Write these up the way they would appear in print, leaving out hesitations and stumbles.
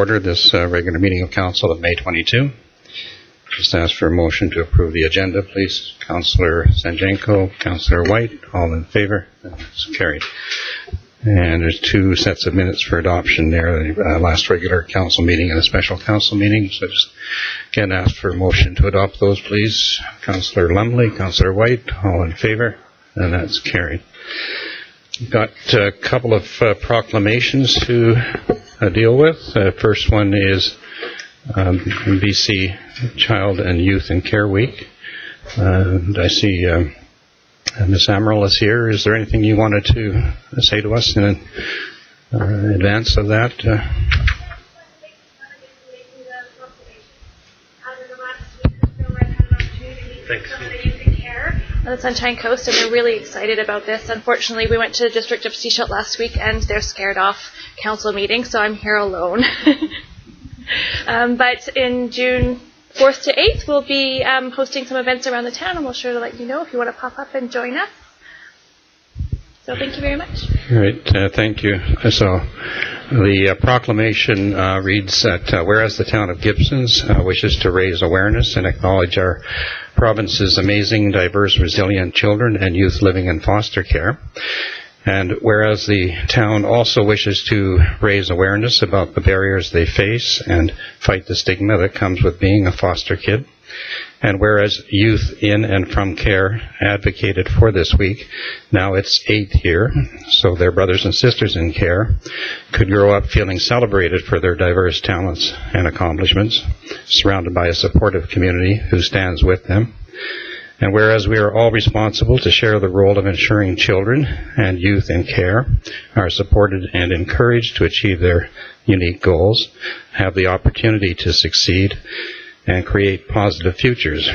Order this regular meeting of Council of May 22. Just ask for a motion to approve the agenda, please. Councillor Sanjanko, Councillor White, all in favor? That's carried. And there's 2 sets of minutes for adoption there, the last regular council meeting and a special council meeting. So just again ask for a motion to adopt those, please. Councillor Lumley, Councillor White, all in favor? And that's carried. We've got a couple of proclamations to deal with. First one is BC Child and Youth and Care Week. And I see Ms. Amaral is here. Is there anything you wanted to say to us in advance of that? Thanks. On the Sunshine Coast, and they're really excited about this. Unfortunately, we went to the District of Sechelt last week, and they're scared off council meetings, so I'm here alone. But in June 4th to 8th, we'll be hosting some events around the town, and we'll sure to let you know if you want to pop up and join us. So thank you very much. All right, thank you. So the proclamation reads that whereas the town of Gibsons wishes to raise awareness and acknowledge our province's amazing, diverse, resilient children and youth living in foster care, and whereas the town also wishes to raise awareness about the barriers they face and fight the stigma that comes with being a foster kid, and whereas youth in and from care advocated for this week, now it's 8th year, so their brothers and sisters in care could grow up feeling celebrated for their diverse talents and accomplishments, surrounded by a supportive community who stands with them. And whereas we are all responsible to share the role of ensuring children and youth in care are supported and encouraged to achieve their unique goals, have the opportunity to succeed, and create positive futures.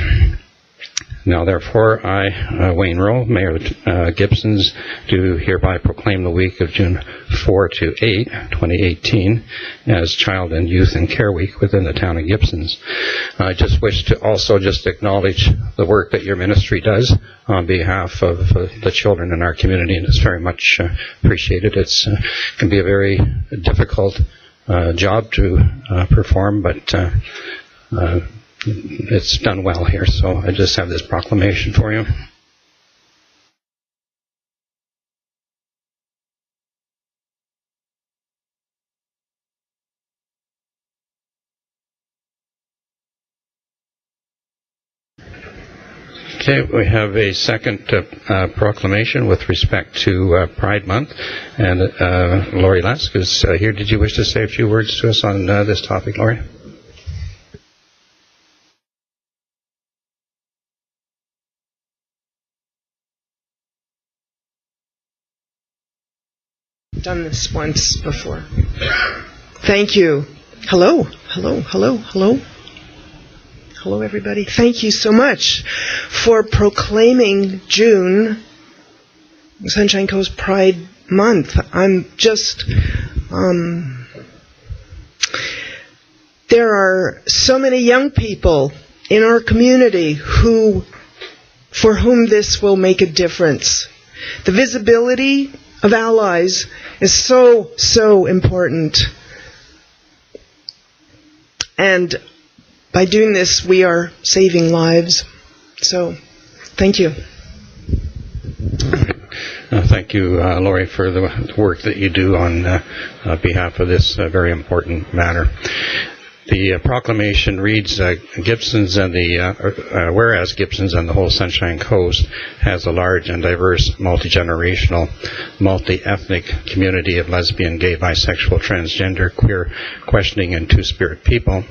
Now, therefore, I, Wayne Rowe, Mayor of Gibsons, do hereby proclaim the week of June 4 to 8, 2018, as Child and Youth and Care Week within the town of Gibsons. I just wish to also just acknowledge the work that your ministry does on behalf of the children in our community, and it's very much appreciated. It's can be a very difficult job to perform, but it's done well here, so I just have this proclamation for you. Okay, we have a second proclamation with respect to Pride Month, and Laurie Lesk is here. Did you wish to say a few words to us on this topic, Laurie? Done this once before. Thank you. Hello, hello, hello, hello. Hello, everybody. Thank you so much for proclaiming June Sunshine Coast Pride Month. I'm just, there are so many young people in our community for whom this will make a difference. The visibility of allies is so, so important. And by doing this, we are saving lives. So, thank you. Thank you, Laurie, for the work that you do on behalf of this very important matter. The proclamation reads, Gibsons and whereas Gibsons and the whole Sunshine Coast has a large and diverse, multi-generational, multi-ethnic community of lesbian, gay, bisexual, transgender, queer, questioning, and two-spirit people,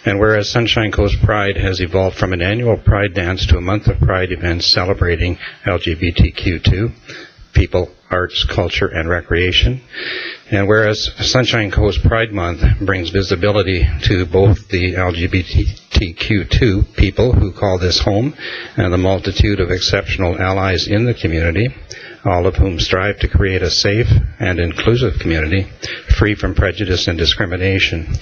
and whereas Sunshine Coast Pride has evolved from an annual Pride dance to a month of Pride events celebrating LGBTQ2, people, arts, culture, and recreation. And whereas Sunshine Coast Pride Month brings visibility to both the LGBTQ2 people who call this home and the multitude of exceptional allies in the community, all of whom strive to create a safe and inclusive community free from prejudice and discrimination.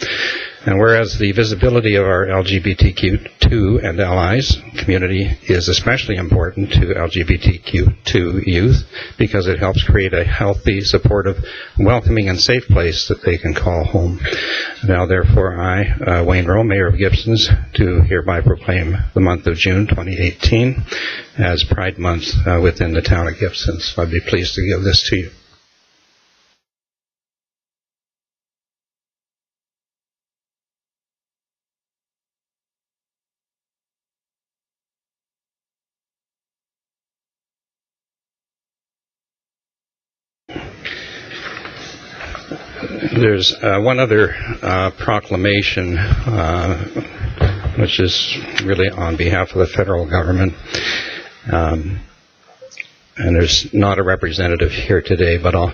And whereas the visibility of our LGBTQ2 and allies community is especially important to LGBTQ2 youth because it helps create a healthy, supportive, welcoming, and safe place that they can call home. Now, therefore, I, Wayne Rowe, Mayor of Gibsons, do hereby proclaim the month of June 2018 as Pride Month within the town of Gibsons. So I'd be pleased to give this to you. There's one other proclamation, which is really on behalf of the federal government. And there's not a representative here today, but I'll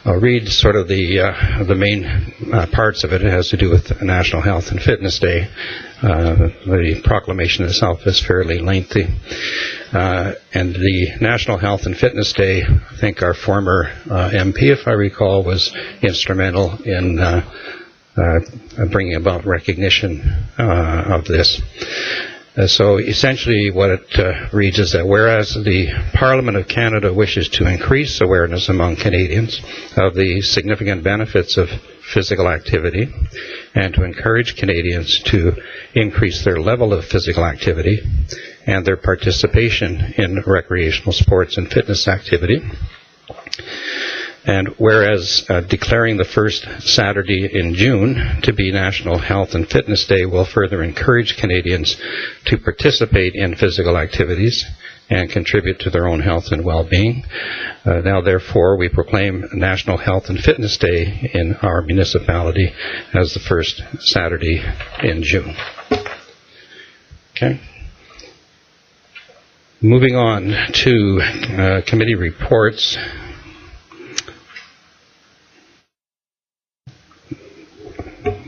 read sort of the main parts of it. It has to do with National Health and Fitness Day. The proclamation itself is fairly lengthy. And the National Health and Fitness Day, I think our former MP, if I recall, was instrumental in bringing about recognition of this. So essentially what it reads is that whereas the Parliament of Canada wishes to increase awareness among Canadians of the significant benefits of physical activity and to encourage Canadians to increase their level of physical activity and their participation in recreational sports and fitness activity, and whereas declaring the first Saturday in June to be National Health and Fitness Day will further encourage Canadians to participate in physical activities and contribute to their own health and well-being. Now, therefore, we proclaim National Health and Fitness Day in our municipality as the first Saturday in June. Okay. Moving on to committee reports.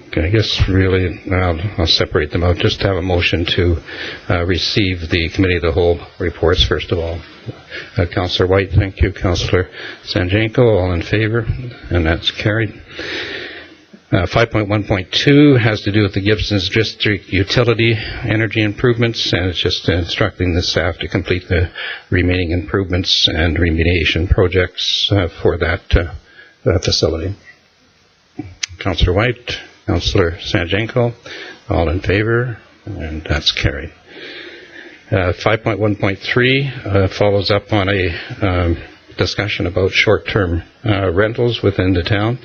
Okay, I guess really I'll separate them out. Just to have a motion to receive the Committee of the Whole reports, first of all. Councillor White, thank you. Councillor Sanjanko, all in favor? And that's carried. 5.1.2 has to do with the Gibsons District Utility Energy Improvements, and it's just instructing the staff to complete the remaining improvements and remediation projects for that facility. Councillor White, Councillor Sanjanko, all in favor, and that's carried. 5.1.3 follows up on a discussion about short-term rentals within the town,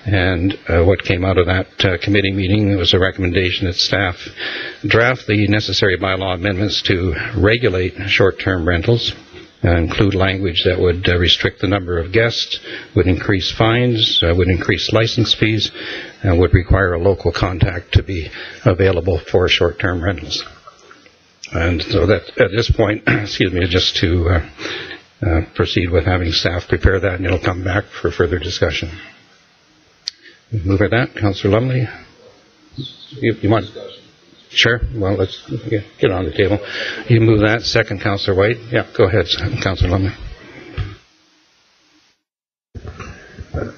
and what came out of that committee meeting was a recommendation that staff draft the necessary bylaw amendments to regulate short-term rentals, include language that would restrict the number of guests, would increase fines, would increase license fees, and would require a local contact to be available for short-term rentals. And so that at this point, excuse me, just to proceed with having staff prepare that, and it'll come back for further discussion. Move at that, Councillor Lumley. You want? Sure. Well, let's get on the table. You move that. Second, Councillor White. Yeah, go ahead, Councillor Lumley.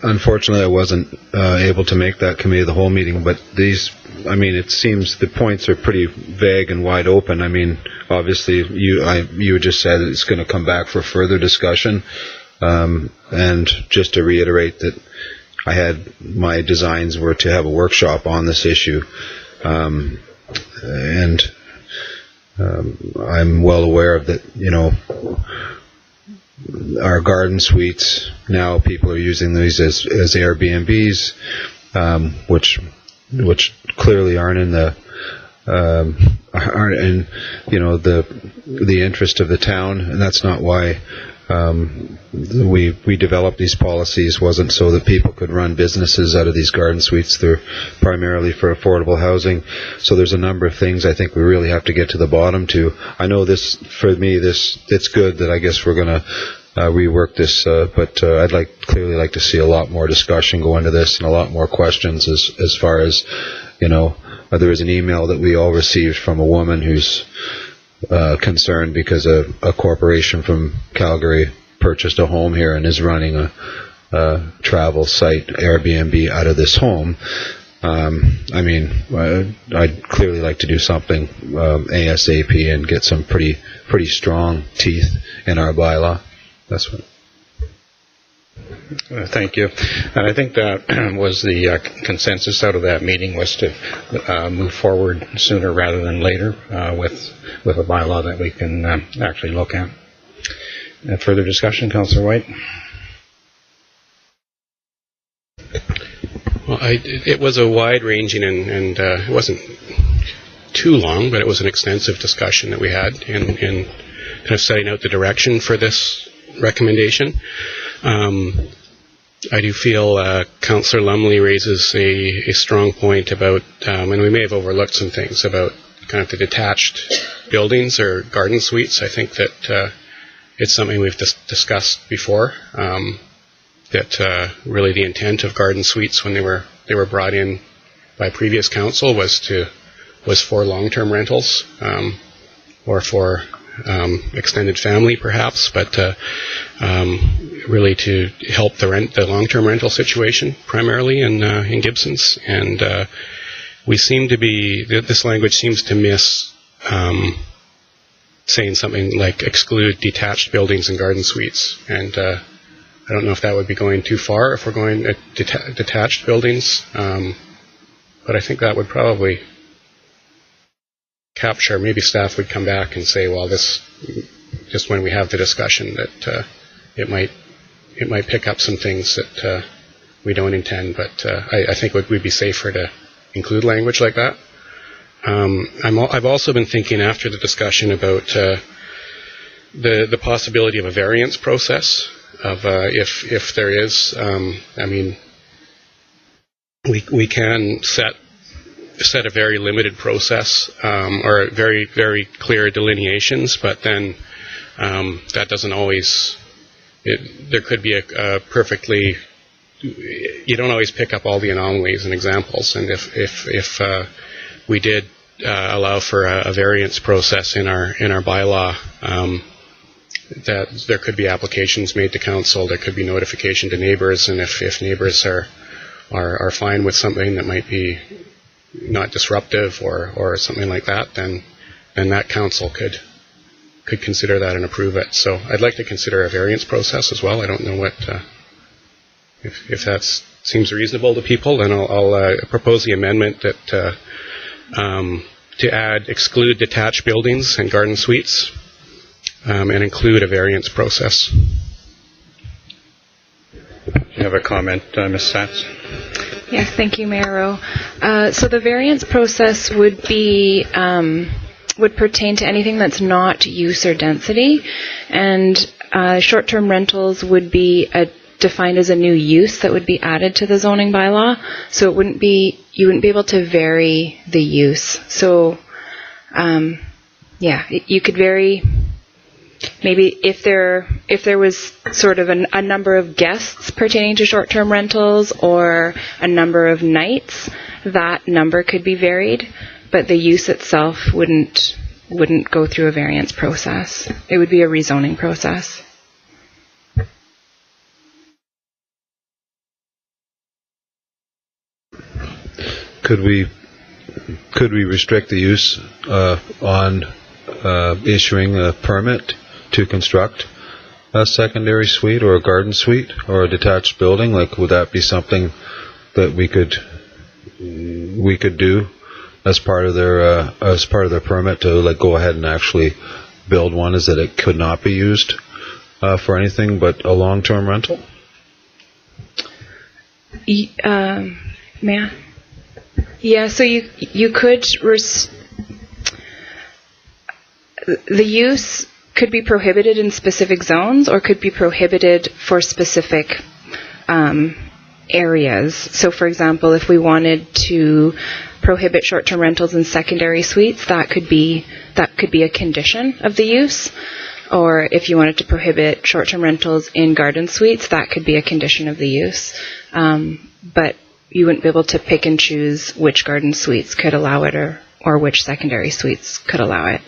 Unfortunately, I wasn't able to make that Committee of the Whole meeting, but these, I mean, it seems the points are pretty vague and wide open. I mean, obviously, you just said it's going to come back for further discussion, and just to reiterate that I had my designs were to have a workshop on this issue, and I'm well aware of that, you know, our garden suites, now people are using these as Airbnbs, which clearly aren't in the you know, the interest of the town, and that's not why we developed these policies. Wasn't so that people could run businesses out of these garden suites. They're primarily for affordable housing. So there's a number of things I think we really have to get to the bottom to. I know this, for me, it's good that I guess we're going to rework this, but I'd clearly like to see a lot more discussion go into this and a lot more questions as far as, you know, there was an email that we all received from a woman who's concerned because a corporation from Calgary purchased a home here and is running travel site Airbnb out of this home. I mean, I'd clearly like to do something ASAP and get some pretty strong teeth in our bylaw. That's what. Thank you. And I think that was the consensus out of that meeting, was to move forward sooner rather than later with a bylaw that we can actually look at. Further discussion, Councillor White? Well, it was a wide-ranging and it wasn't too long, but it was an extensive discussion that we had in kind of setting out the direction for this recommendation. I do feel Councillor Lumley raises a strong point about, and we may have overlooked some things about kind of the detached buildings or garden suites. I think that it's something we've discussed before. That really the intent of garden suites when they were brought in by previous council was for long-term rentals or for extended family perhaps, but really to help the long-term rental situation primarily in Gibsons. And we seem to be, this language seems to miss saying something like exclude detached buildings and garden suites. And I don't know if that would be going too far if we're going detached buildings, but I think that would probably capture, maybe staff would come back and say, well, this, just when we have the discussion, that it might pick up some things that we don't intend, but I think it would be safer to include language like that. I've also been thinking after the discussion about the possibility of a variance process of if there is, I mean, we can set a very limited process or very, very clear delineations, but then that doesn't always, there could be a perfectly, you don't always pick up all the anomalies and examples, and if we did allow for a variance process in our bylaw, that there could be applications made to council, there could be notification to neighbours, and if neighbours are fine with something that might be not disruptive or something like that, then that council could consider that and approve it. So I'd like to consider a variance process as well. I don't know what if that seems reasonable to people, then I'll propose the amendment that to add exclude detached buildings and garden suites and include a variance process. You have a comment, Ms. Satz? Yes, thank you, Mayor Rowe. So the variance process would be would pertain to anything that's not use or density, and short-term rentals would be defined as a new use that would be added to the zoning bylaw. So you wouldn't be able to vary the use. So you could vary. Maybe if there was sort of a number of guests pertaining to short-term rentals or a number of nights, that number could be varied, but the use itself wouldn't go through a variance process. It would be a rezoning process. Could we restrict the use on issuing a permit to construct a secondary suite or a garden suite or a detached building? Like, would that be something that we could do as part of their permit to like go ahead and actually build one? Is that it could not be used for anything but a long-term rental? May I? Yeah, so you could the use could be prohibited in specific zones or could be prohibited for specific areas. So, for example, if we wanted to prohibit short-term rentals in secondary suites, that could be a condition of the use. Or if you wanted to prohibit short-term rentals in garden suites, that could be a condition of the use. But you wouldn't be able to pick and choose which garden suites could allow it or which secondary suites could allow it.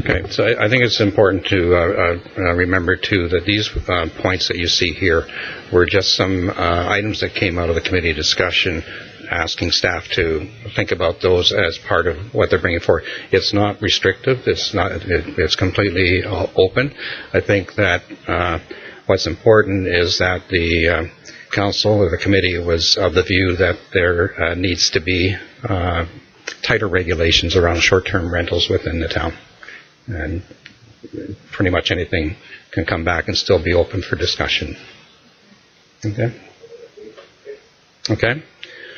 Okay, so I think it's important to remember, too, that these points that you see here were just some items that came out of the committee discussion, asking staff to think about those as part of what they're bringing forward. It's not restrictive. It's completely open. I think that what's important is that the council or the committee was of the view that there needs to be tighter regulations around short-term rentals within the town. And pretty much anything can come back and still be open for discussion. Okay? Okay?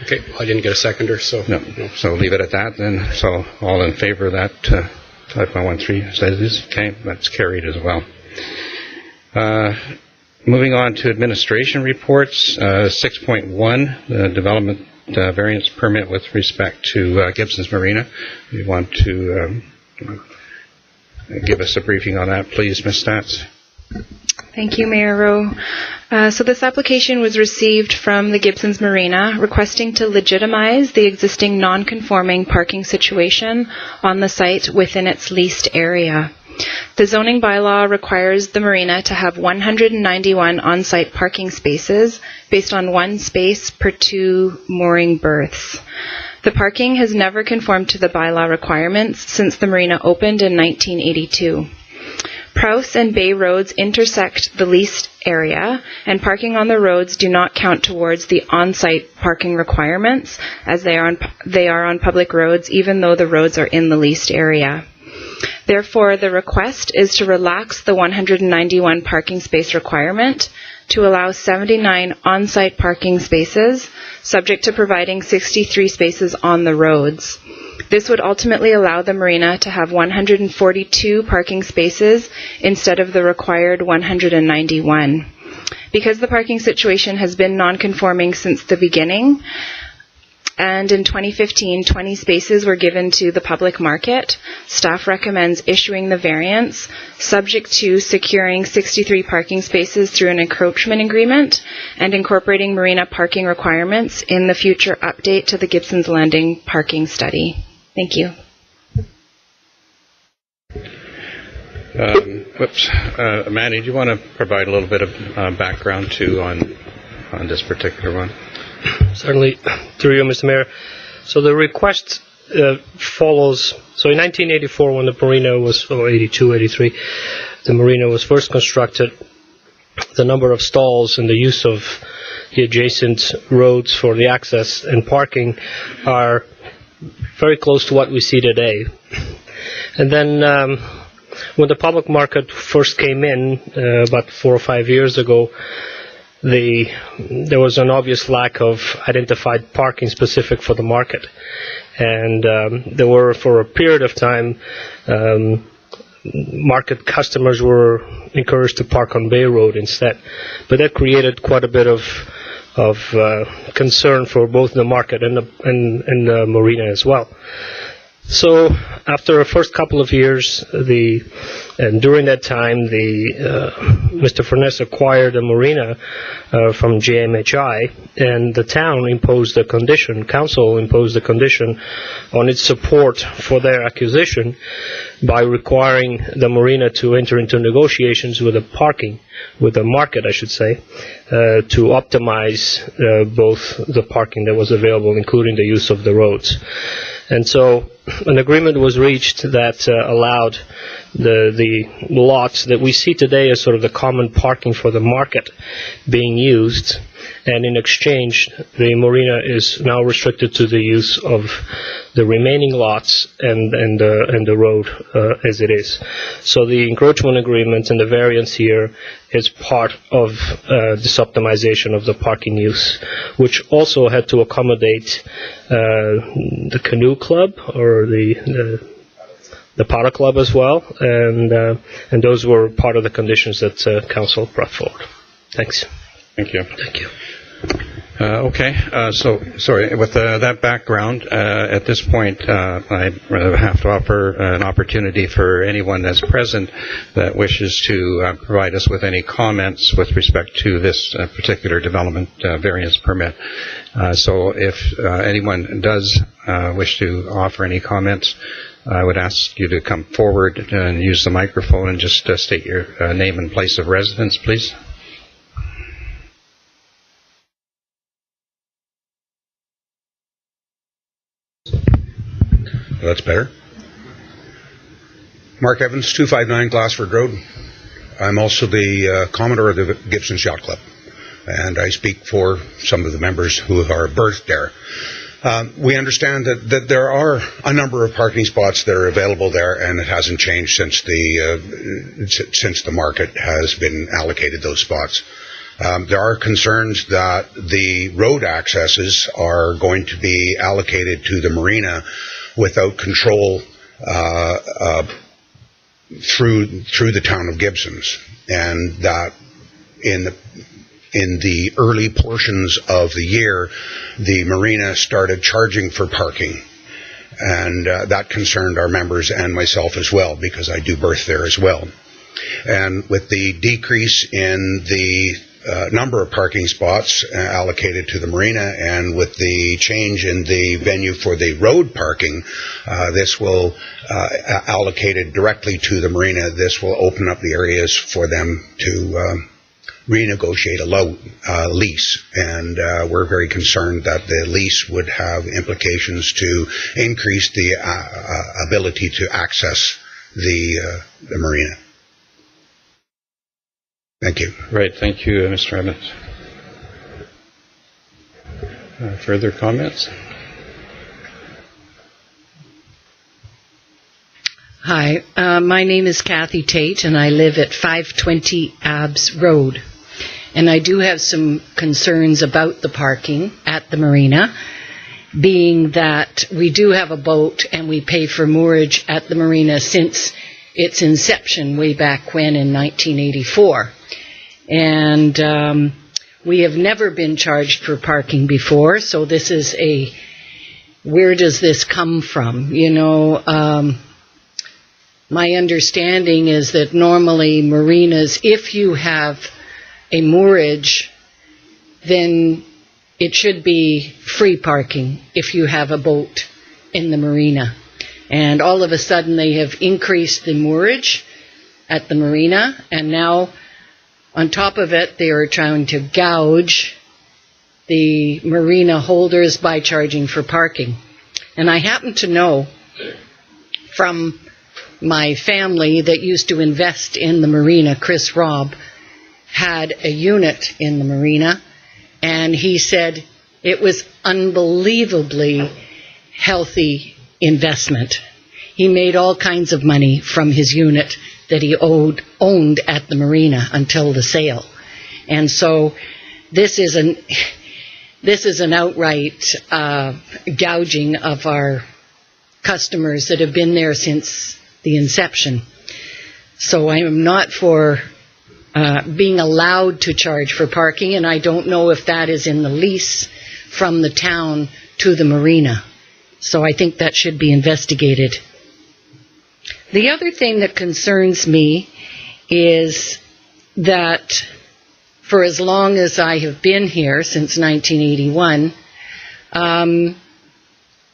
Okay, well, I didn't get a seconder, so... No. So leave it at that then. So all in favor of that 5.13 says, okay, that's carried as well. Moving on to administration reports, 6.1, the development variance permit with respect to Gibsons Marina. You want to give us a briefing on that, please, Ms. Stats? Thank you, Mayor Rowe. So this application was received from the Gibsons Marina requesting to legitimize the existing non-conforming parking situation on the site within its leased area. The zoning bylaw requires the marina to have 191 on-site parking spaces based on 1 space per 2 mooring berths. The parking has never conformed to the bylaw requirements since the marina opened in 1982. Prowse and Bay Roads intersect the leased area, and parking on the roads do not count towards the on-site parking requirements as they are on public roads, even though the roads are in the leased area. Therefore, the request is to relax the 191 parking space requirement to allow 79 on-site parking spaces, subject to providing 63 spaces on the roads. This would ultimately allow the marina to have 142 parking spaces instead of the required 191. Because the parking situation has been non-conforming since the beginning, and in 2015, 20 spaces were given to the public market, staff recommends issuing the variance, subject to securing 63 parking spaces through an encroachment agreement and incorporating marina parking requirements in the future update to the Gibsons Landing parking study. Thank you. Manny, do you want to provide a little bit of background too on this particular one? Certainly, through you, Mr. Mayor. So the request follows. So in 1984, when the marina was, or 82, 83, the marina was first constructed, the number of stalls and the use of the adjacent roads for the access and parking are very close to what we see today. And then when the public market first came in about 4 or 5 years ago, there was an obvious lack of identified parking specific for the market. And there were, for a period of time, market customers were encouraged to park on Bay Road instead. But that created quite a bit of concern for both the market and the marina as well. So after the first couple of years, and during that time, Mr. Furness acquired a marina from JMHI, and the town imposed a condition, council imposed a condition on its support for their acquisition by requiring the marina to enter into negotiations with the market, I should say, to optimize both the parking that was available, including the use of the roads. And so an agreement was reached that allowed the lots that we see today as sort of the common parking for the market being used, and in exchange the marina is now restricted to the use of the remaining lots and the road as it is. So the encroachment agreement and the variance here is part of this optimization of the parking use, which also had to accommodate the canoe club or the paddle club as well, and those were part of the conditions that council brought forward. Thanks. Thank you. Thank you. Okay, so sorry. With that background, at this point, I have to offer an opportunity for anyone that's present that wishes to provide us with any comments with respect to this particular development variance permit. So, if anyone does wish to offer any comments, I would ask you to come forward and use the microphone and just state your name and place of residence, please. That's better. Mark Evans, 259 Glassford Road. I'm also the Commodore of the Gibsons Yacht Club, and I speak for some of the members who are berthed there. We understand that there are a number of parking spots that are available there, and it hasn't changed since the market has been allocated those spots. There are concerns that the road accesses are going to be allocated to the marina without control through the town of Gibsons, and that in the early portions of the year, the marina started charging for parking, and that concerned our members and myself as well, because I do berth there as well. And with the decrease in the number of parking spots allocated to the marina, and with the change in the venue for the road parking, this will allocated directly to the marina. This will open up the areas for them to renegotiate a lease, and we're very concerned that the lease would have implications to increase the ability to access the marina. Thank you. Right. Thank you, Mr. Evans. Further comments? Hi, my name is Kathy Tate, and I live at 520 Abbs Road. And I do have some concerns about the parking at the marina, being that we do have a boat and we pay for moorage at the marina since its inception way back when in 1984. And we have never been charged for parking before, so this is where does this come from? You know, my understanding is that normally marinas, if you have a moorage, then it should be free parking if you have a boat in the marina. And all of a sudden they have increased the moorage at the marina, and now on top of it they are trying to gouge the marina holders by charging for parking. And I happen to know from my family that used to invest in the marina, Chris Robb, had a unit in the marina, and he said it was unbelievably healthy investment. He made all kinds of money from his unit that he owned at the marina until the sale. And so this is an outright gouging of our customers that have been there since the inception. So I am not for being allowed to charge for parking, and I don't know if that is in the lease from the town to the marina. So I think that should be investigated. The other thing that concerns me is that for as long as I have been here, since 1981,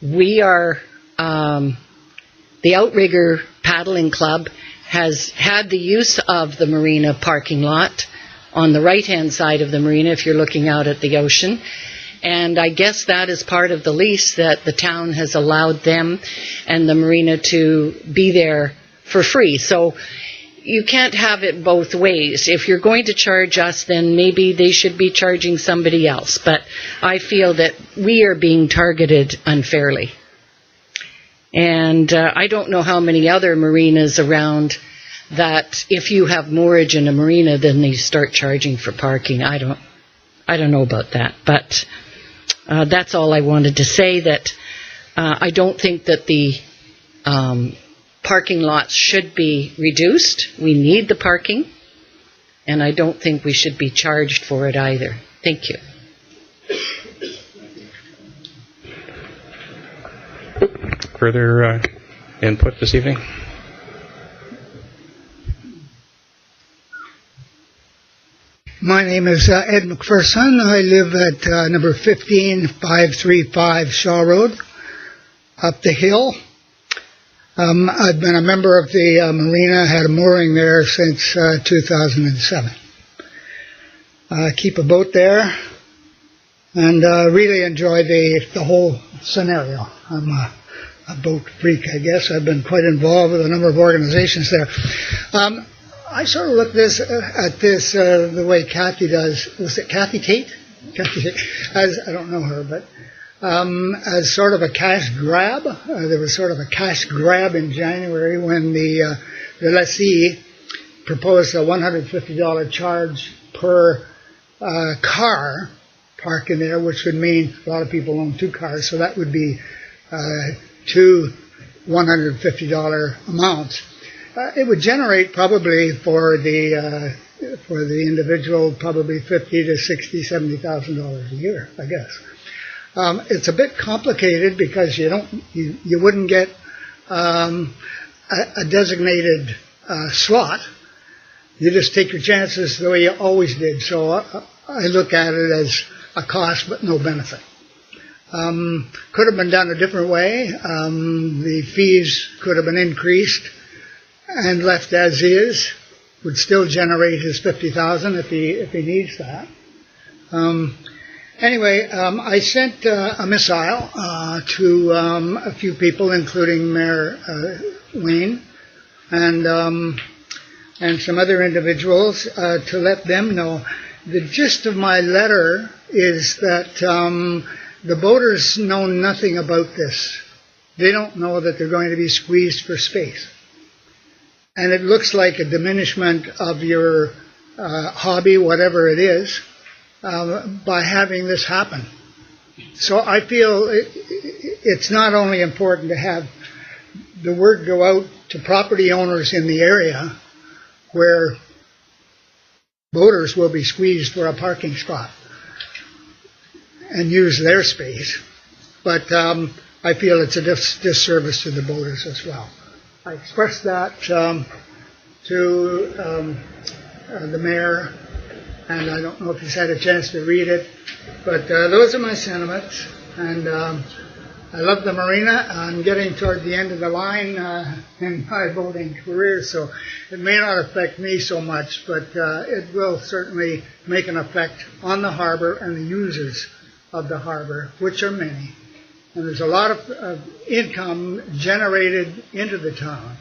we are, the Outrigger Paddling Club has had the use of the marina parking lot on the right-hand side of the marina if you're looking out at the ocean. And I guess that is part of the lease, that the town has allowed them and the marina to be there for free. So you can't have it both ways. If you're going to charge us, then maybe they should be charging somebody else. But I feel that we are being targeted unfairly. And I don't know how many other marinas around that if you have moorage in a marina, then they start charging for parking. I don't know about that. But that's all I wanted to say, that I don't think that the parking lots should be reduced. We need the parking, and I don't think we should be charged for it either. Thank you. Further input this evening? My name is Ed McPherson. I live at number 15535 Shaw Road, up the hill. I've been a member of the marina, had a mooring there since 2007. I keep a boat there and really enjoy the whole scenario. I'm a boat freak, I guess. I've been quite involved with a number of organizations there. I sort of look at this the way Kathy does. Was it Kathy Tate? Kathy Tate. I don't know her, but as sort of a cash grab. There was sort of a cash grab in January when the lessee proposed a $150 charge per car parking there, which would mean a lot of people own 2 cars, so that would be 2 $150 amounts. It would generate probably for the individual probably $50,000 to $60,000, $70,000 a year, I guess. It's a bit complicated because you wouldn't get a designated slot. You just take your chances the way you always did. So I look at it as a cost but no benefit. Could have been done a different way. The fees could have been increased and left as is. Would still generate his $50,000 if he needs that. Anyway, I sent a missile to a few people, including Mayor Wayne and some other individuals, to let them know. The gist of my letter is that the boaters know nothing about this. They don't know that they're going to be squeezed for space. And it looks like a diminishment of your hobby, whatever it is, by having this happen. So I feel it's not only important to have the word go out to property owners in the area where boaters will be squeezed for a parking spot and use their space, but I feel it's a disservice to the boaters as well. I expressed that to the mayor, and I don't know if he's had a chance to read it, but those are my sentiments, and I love the marina. I'm getting toward the end of the line in my boating career, so it may not affect me so much, but it will certainly make an effect on the harbor and the users of the harbor, which are many. And there's a lot of income generated into the town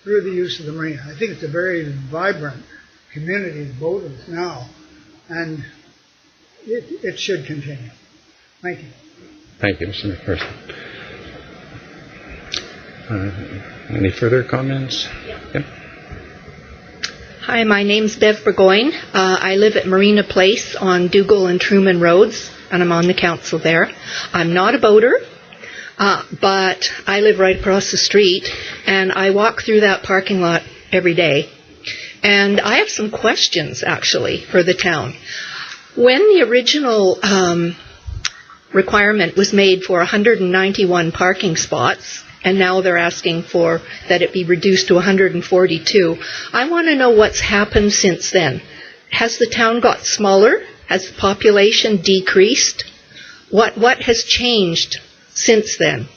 through the use of the marina. I think it's a very vibrant community of boaters now, and it should continue. Thank you. Thank you, Mr. McPherson. Any further comments? Yep. Hi, my name's Bev Burgoyne. I live at Marina Place on Dougal and Truman Roads, and I'm on the council there. I'm not a boater, but I live right across the street, and I walk through that parking lot every day. And I have some questions, actually, for the town. When the original requirement was made for 191 parking spots, and now they're asking for that it be reduced to 142. I want to know what's happened since then. Has the town got smaller? Has the population decreased? What has changed since then?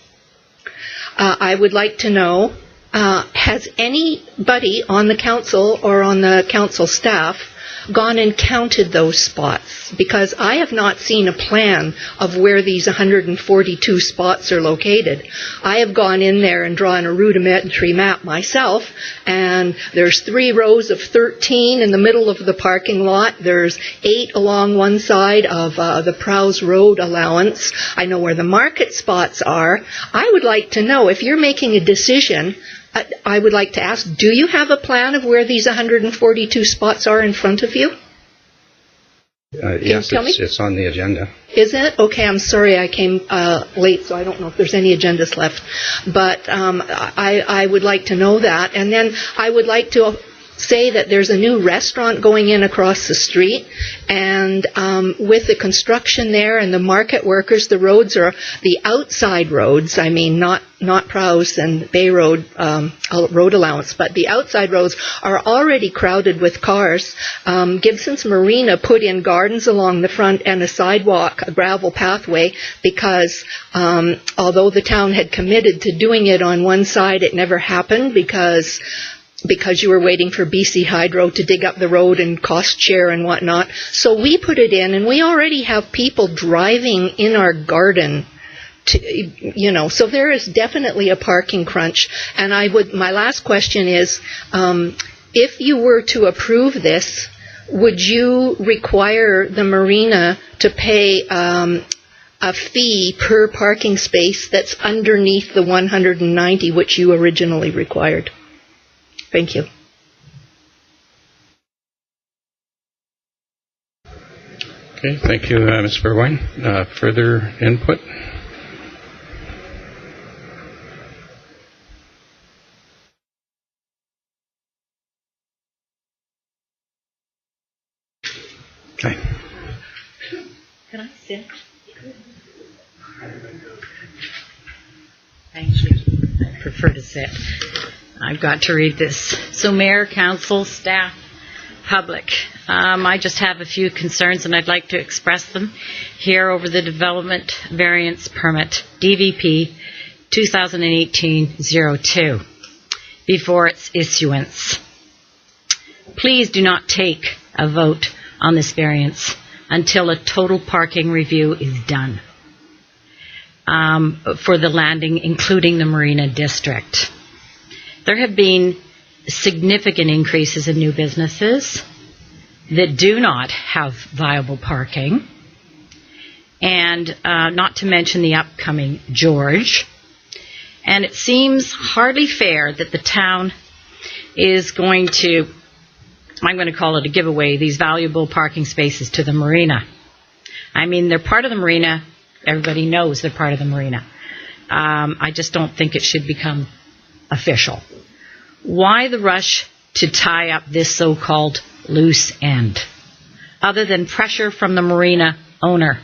I would like to know, has anybody on the council or on the council staff gone and counted those spots? Because I have not seen a plan of where these 142 spots are located. I have gone in there and drawn a rudimentary map myself, and there's 3 rows of 13 in the middle of the parking lot. There's 8 along one side of the Prowse Road allowance. I know where the market spots are. I would like to know, if you're making a decision, I would like to ask, do you have a plan of where these 142 spots are in front of you? Yes, it's on the agenda. Is it? Okay, I'm sorry I came late, so I don't know if there's any agendas left. But I would like to know that. And then I would like to say that there's a new restaurant going in across the street, and with the construction there and the market workers, the roads are the outside roads. I mean, not Prowse and Bay Road road allowance, but the outside roads are already crowded with cars. Gibsons Marina put in gardens along the front and a sidewalk, a gravel pathway, because although the town had committed to doing it on one side, it never happened because you were waiting for BC Hydro to dig up the road and cost share and whatnot. So we put it in, and we already have people driving in our garden. So there is definitely a parking crunch. And my last question is, if you were to approve this, would you require the marina to pay a fee per parking space that's underneath the 190 which you originally required? Thank you. Okay, thank you, Ms. Burwine. Further input? Okay. Can I sit? Thank you. I prefer to sit. I've got to read this. So Mayor, Council, staff, public, I just have a few concerns and I'd like to express them here over the Development Variance Permit, DVP 2018-02, before its issuance. Please do not take a vote on this variance until a total parking review is done for the landing, including the Marina District. There have been significant increases in new businesses that do not have viable parking, and not to mention the upcoming George. And it seems hardly fair that the town is going to, I'm going to call it a giveaway, these valuable parking spaces to the marina. I mean, they're part of the marina. Everybody knows they're part of the marina. I just don't think it should become official. Why the rush to tie up this so-called loose end, other than pressure from the marina owner?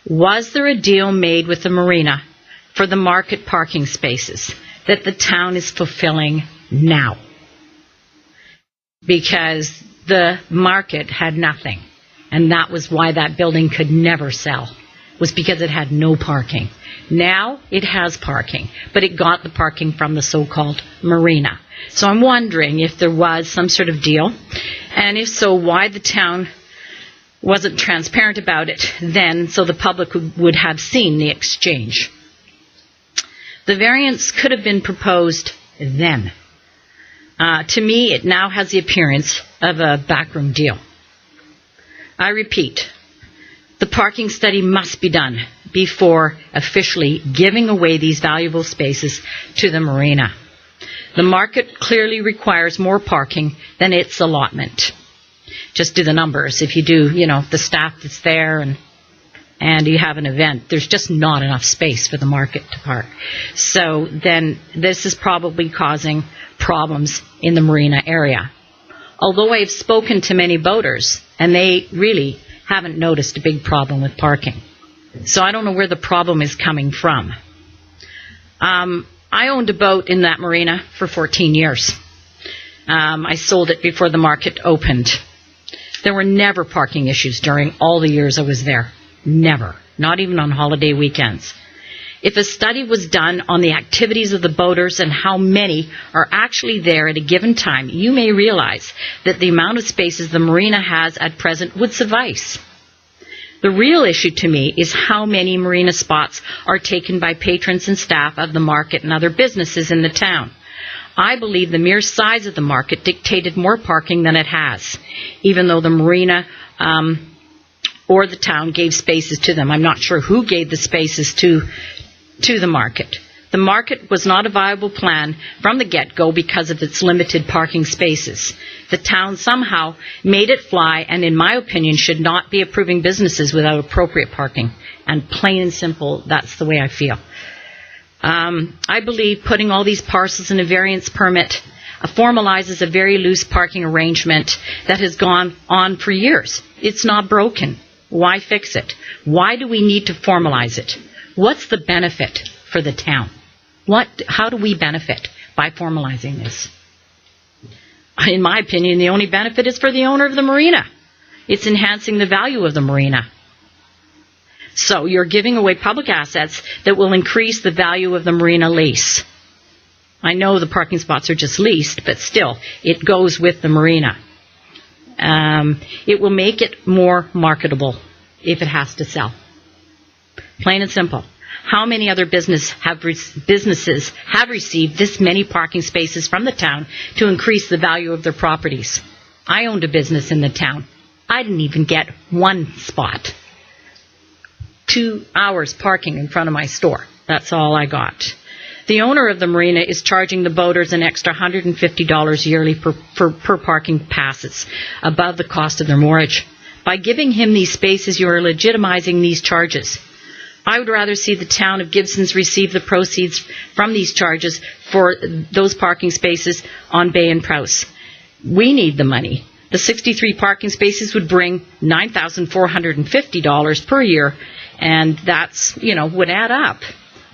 Was there a deal made with the marina for the market parking spaces that the town is fulfilling now? Because the market had nothing, and that was why that building could never sell, was because it had no parking. Now it has parking, but it got the parking from the so-called marina. So I'm wondering if there was some sort of deal, and if so, why the town wasn't transparent about it then, so the public would have seen the exchange. The variance could have been proposed then. To me, it now has the appearance of a backroom deal. I repeat, the parking study must be done before officially giving away these valuable spaces to the marina. The market clearly requires more parking than its allotment. Just do the numbers. If you do, the staff that's there and you have an event, there's just not enough space for the market to park. So then this is probably causing problems in the marina area. Although I've spoken to many boaters, and they really haven't noticed a big problem with parking. So I don't know where the problem is coming from. I owned a boat in that marina for 14 years. I sold it before the market opened. There were never parking issues during all the years I was there. Never. Not even on holiday weekends. If a study was done on the activities of the boaters and how many are actually there at a given time, you may realize that the amount of spaces the marina has at present would suffice. The real issue to me is how many marina spots are taken by patrons and staff of the market and other businesses in the town. I believe the mere size of the market dictated more parking than it has, even though the marina or the town gave spaces to them. I'm not sure who gave the spaces to the market. The market was not a viable plan from the get-go because of its limited parking spaces. The town somehow made it fly, and in my opinion should not be approving businesses without appropriate parking. And plain and simple, that's the way I feel. I believe putting all these parcels in a variance permit formalizes a very loose parking arrangement that has gone on for years. It's not broken. Why fix it? Why do we need to formalize it? What's the benefit for the town? How do we benefit by formalizing this? In my opinion, the only benefit is for the owner of the marina. It's enhancing the value of the marina. So you're giving away public assets that will increase the value of the marina lease. I know the parking spots are just leased, but still, it goes with the marina. It will make it more marketable if it has to sell. Plain and simple. How many other businesses have received this many parking spaces from the town to increase the value of their properties? I owned a business in the town. I didn't even get one spot. 2 hours parking in front of my store. That's all I got. The owner of the marina is charging the boaters an extra $150 yearly per parking passes, above the cost of their moorage. By giving him these spaces, you are legitimizing these charges. I would rather see the town of Gibsons receive the proceeds from these charges for those parking spaces on Bay and Prowse. We need the money. The 63 parking spaces would bring $9,450 per year, and that's, would add up.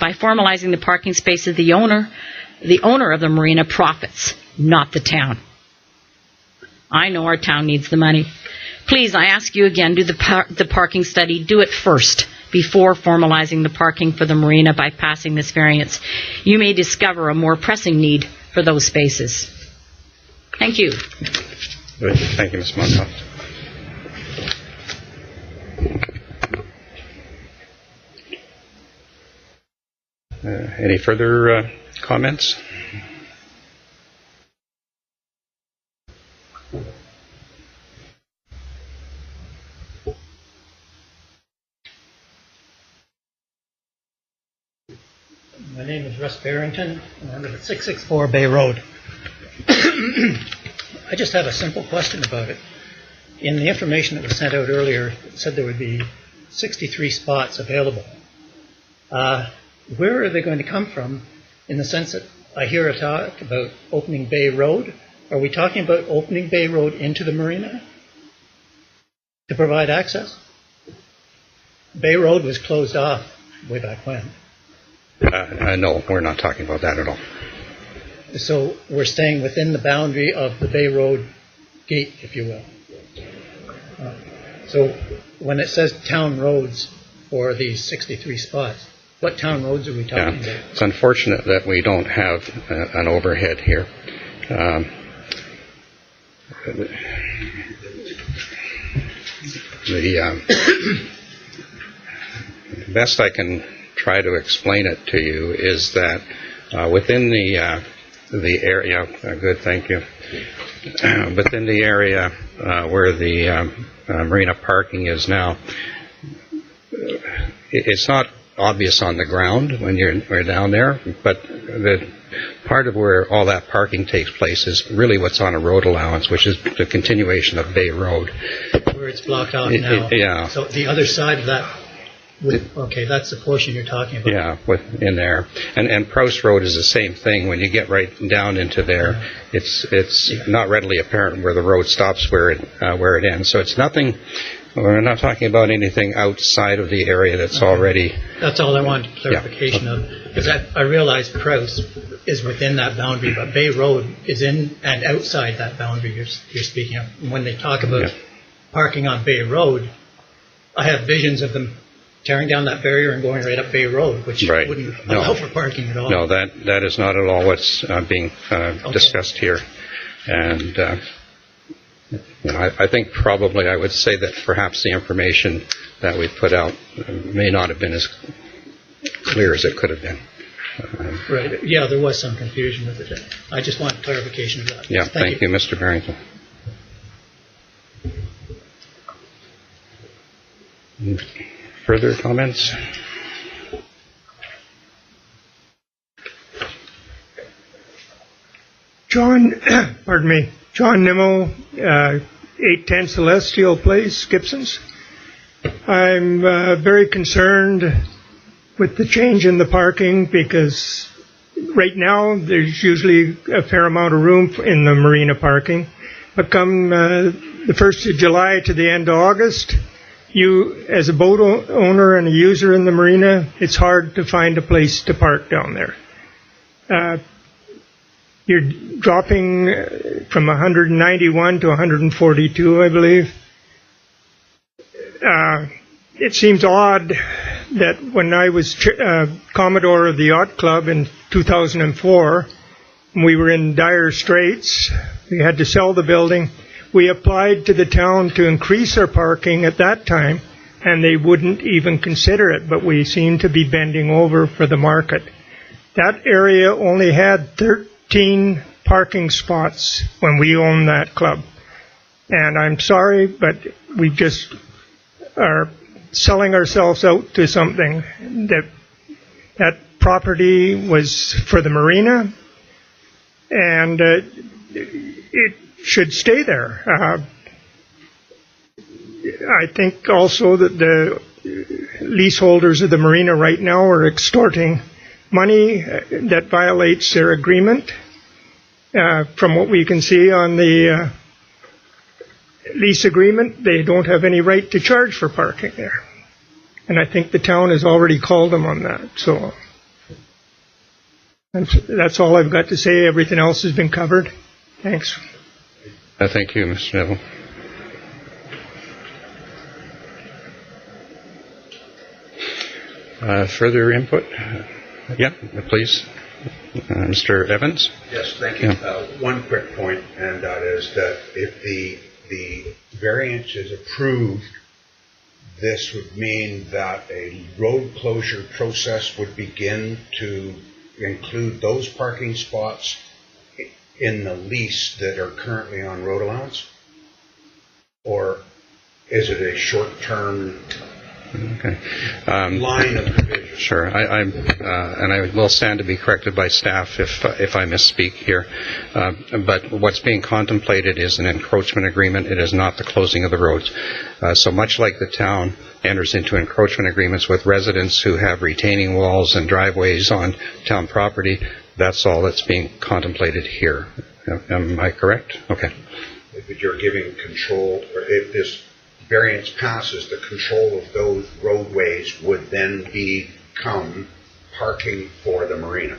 By formalizing the parking spaces, the owner of the marina profits, not the town. I know our town needs the money. Please, I ask you again, do the parking study. Do it first, before formalizing the parking for the marina by passing this variance. You may discover a more pressing need for those spaces. Thank you. Good. Thank you, Ms. Monkoff. Any further comments? My name is Russ Barrington, and I live at 664 Bay Road. I just have a simple question about it. In the information that was sent out earlier, it said there would be 63 spots available. Where are they going to come from, in the sense that I hear a talk about opening Bay Road? Are we talking about opening Bay Road into the marina to provide access? Bay Road was closed off way back when. No, we're not talking about that at all. So we're staying within the boundary of the Bay Road gate, if you will. So when it says town roads for these 63 spots, what town roads are we talking about? It's unfortunate that we don't have an overhead here. The best I can try to explain it to you is that within the area, good, thank you. Within the area where the marina parking is now, it's not obvious on the ground when we're down there, but the part of where all that parking takes place is really what's on a road allowance, which is the continuation of Bay Road. Where it's blocked off now. Yeah. So the other side of that, okay, that's the portion you're talking about. Yeah, in there. And Prowse Road is the same thing. When you get right down into there, it's not readily apparent where the road stops, where it ends. So it's nothing. We're not talking about anything outside of the area that's already. That's all I wanted clarification of. Because I realize Prowse is within that boundary, but Bay Road is in and outside that boundary you're speaking of. And when they talk about parking on Bay Road, I have visions of them tearing down that barrier and going right up Bay Road, which wouldn't allow for parking at all. No, that is not at all what's being discussed here. And I think probably I would say that perhaps the information that we put out may not have been as clear as it could have been. Right. Yeah, there was some confusion with it. I just want clarification of that. Yeah, thank you, Mr. Barrington. Further comments? John Nimmo, 810 Celestial Place, Gibsons. I'm very concerned with the change in the parking because right now, there's usually a fair amount of room in the marina parking. But come the 1st of July to the end of August, you, as a boat owner and a user in the marina, it's hard to find a place to park down there. You're dropping from 191 to 142, I believe. It seems odd that when I was Commodore of the Yacht Club in 2004, we were in dire straits. We had to sell the building. We applied to the town to increase our parking at that time, and they wouldn't even consider it, but we seemed to be bending over for the market. That area only had 13 parking spots when we owned that club. And I'm sorry, but we just are selling ourselves out to something. That property was for the marina, and it should stay there. I think also that the leaseholders of the marina right now are extorting money that violates their agreement. From what we can see on the lease agreement, they don't have any right to charge for parking there. And I think the town has already called them on that. So that's all I've got to say. Everything else has been covered. Thanks. Thank you, Mr. Neville. Further input? Yeah, please. Mr. Evans? Yes, thank you. One quick point, and that is that if the variance is approved, this would mean that a road closure process would begin to include those parking spots in the lease that are currently on road allowance? Or is it a short-term line of provision? Sure. And I will stand to be corrected by staff if I misspeak here. But what's being contemplated is an encroachment agreement. It is not the closing of the roads. So much like the town enters into encroachment agreements with residents who have retaining walls and driveways on town property, that's all that's being contemplated here. Am I correct? Okay. If you're giving control, or if this variance passes, the control of those roadways would then become parking for the marina.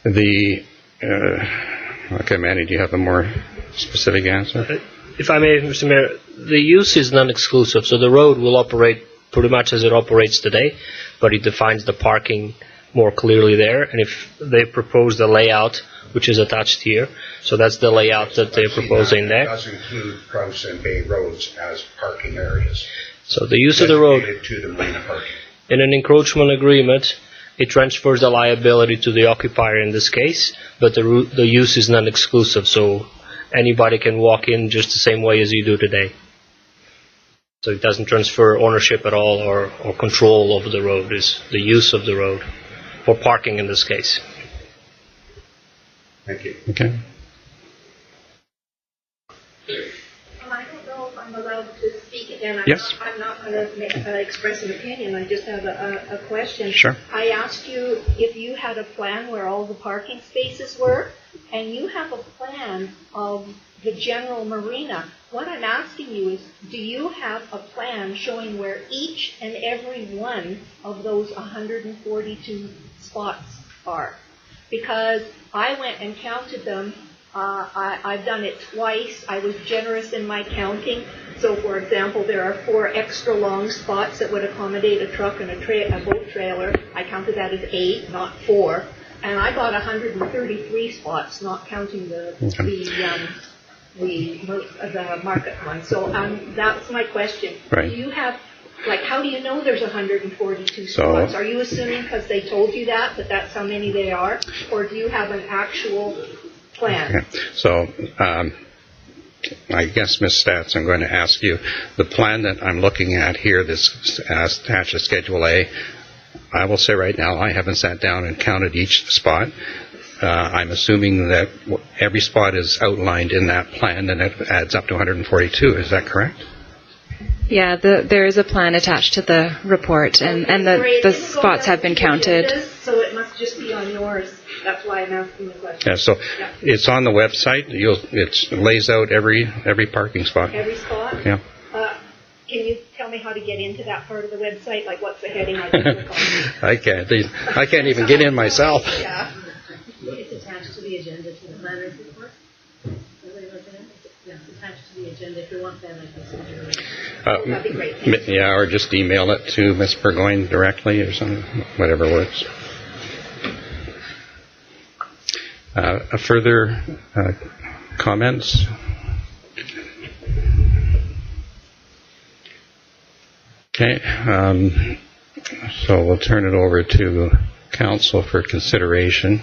Okay, Manny, do you have a more specific answer? If I may, Mr. Mayor, the use is non-exclusive, so the road will operate pretty much as it operates today, but it defines the parking more clearly there. And if they propose the layout, which is attached here, so that's the layout that they're proposing there. It does include Crouse and Bay roads as parking areas. So the use of the road to the marina parking. In an encroachment agreement, it transfers the liability to the occupier in this case, but the use is non-exclusive, so anybody can walk in just the same way as you do today. So it doesn't transfer ownership at all or control over the road. It's the use of the road for parking in this case. Thank you. Okay. I don't know if I'm allowed to speak again. Yes. I'm not going to express an opinion. I just have a question. Sure. I asked you if you had a plan where all the parking spaces were, and you have a plan of the general marina. What I'm asking you is, do you have a plan showing where each and every one of those 142 spots are? Because I went and counted them. I've done it twice. I was generous in my counting. So, for example, there are 4 extra long spots that would accommodate a truck and a boat trailer. I counted that as 8, not 4. And I got 133 spots, not counting the market one. So that's my question. Right. Do you have, how do you know there's 142 spots? Are you assuming because they told you that that's how many they are? Or do you have an actual plan? Okay. So I guess, Ms. Stats, I'm going to ask you, the plan that I'm looking at here, this attached to Schedule A, I will say right now, I haven't sat down and counted each spot. I'm assuming that every spot is outlined in that plan and it adds up to 142. Is that correct? Yeah, there is a plan attached to the report, and the spots have been counted. So it must just be on yours. That's why I'm asking the question. Yeah, so it's on the website. It lays out every parking spot. Every spot? Yeah. Can you tell me how to get into that part of the website? Like, what's the heading I can click on? I can't even get in myself. Yeah. It's attached to the agenda to the planner's report. It's attached to the agenda. If you want that, I can send you That'd be great. Yeah, or just email it to Ms. Burgoyne directly or something, whatever works. Further comments? Okay, so we'll turn it over to council for consideration.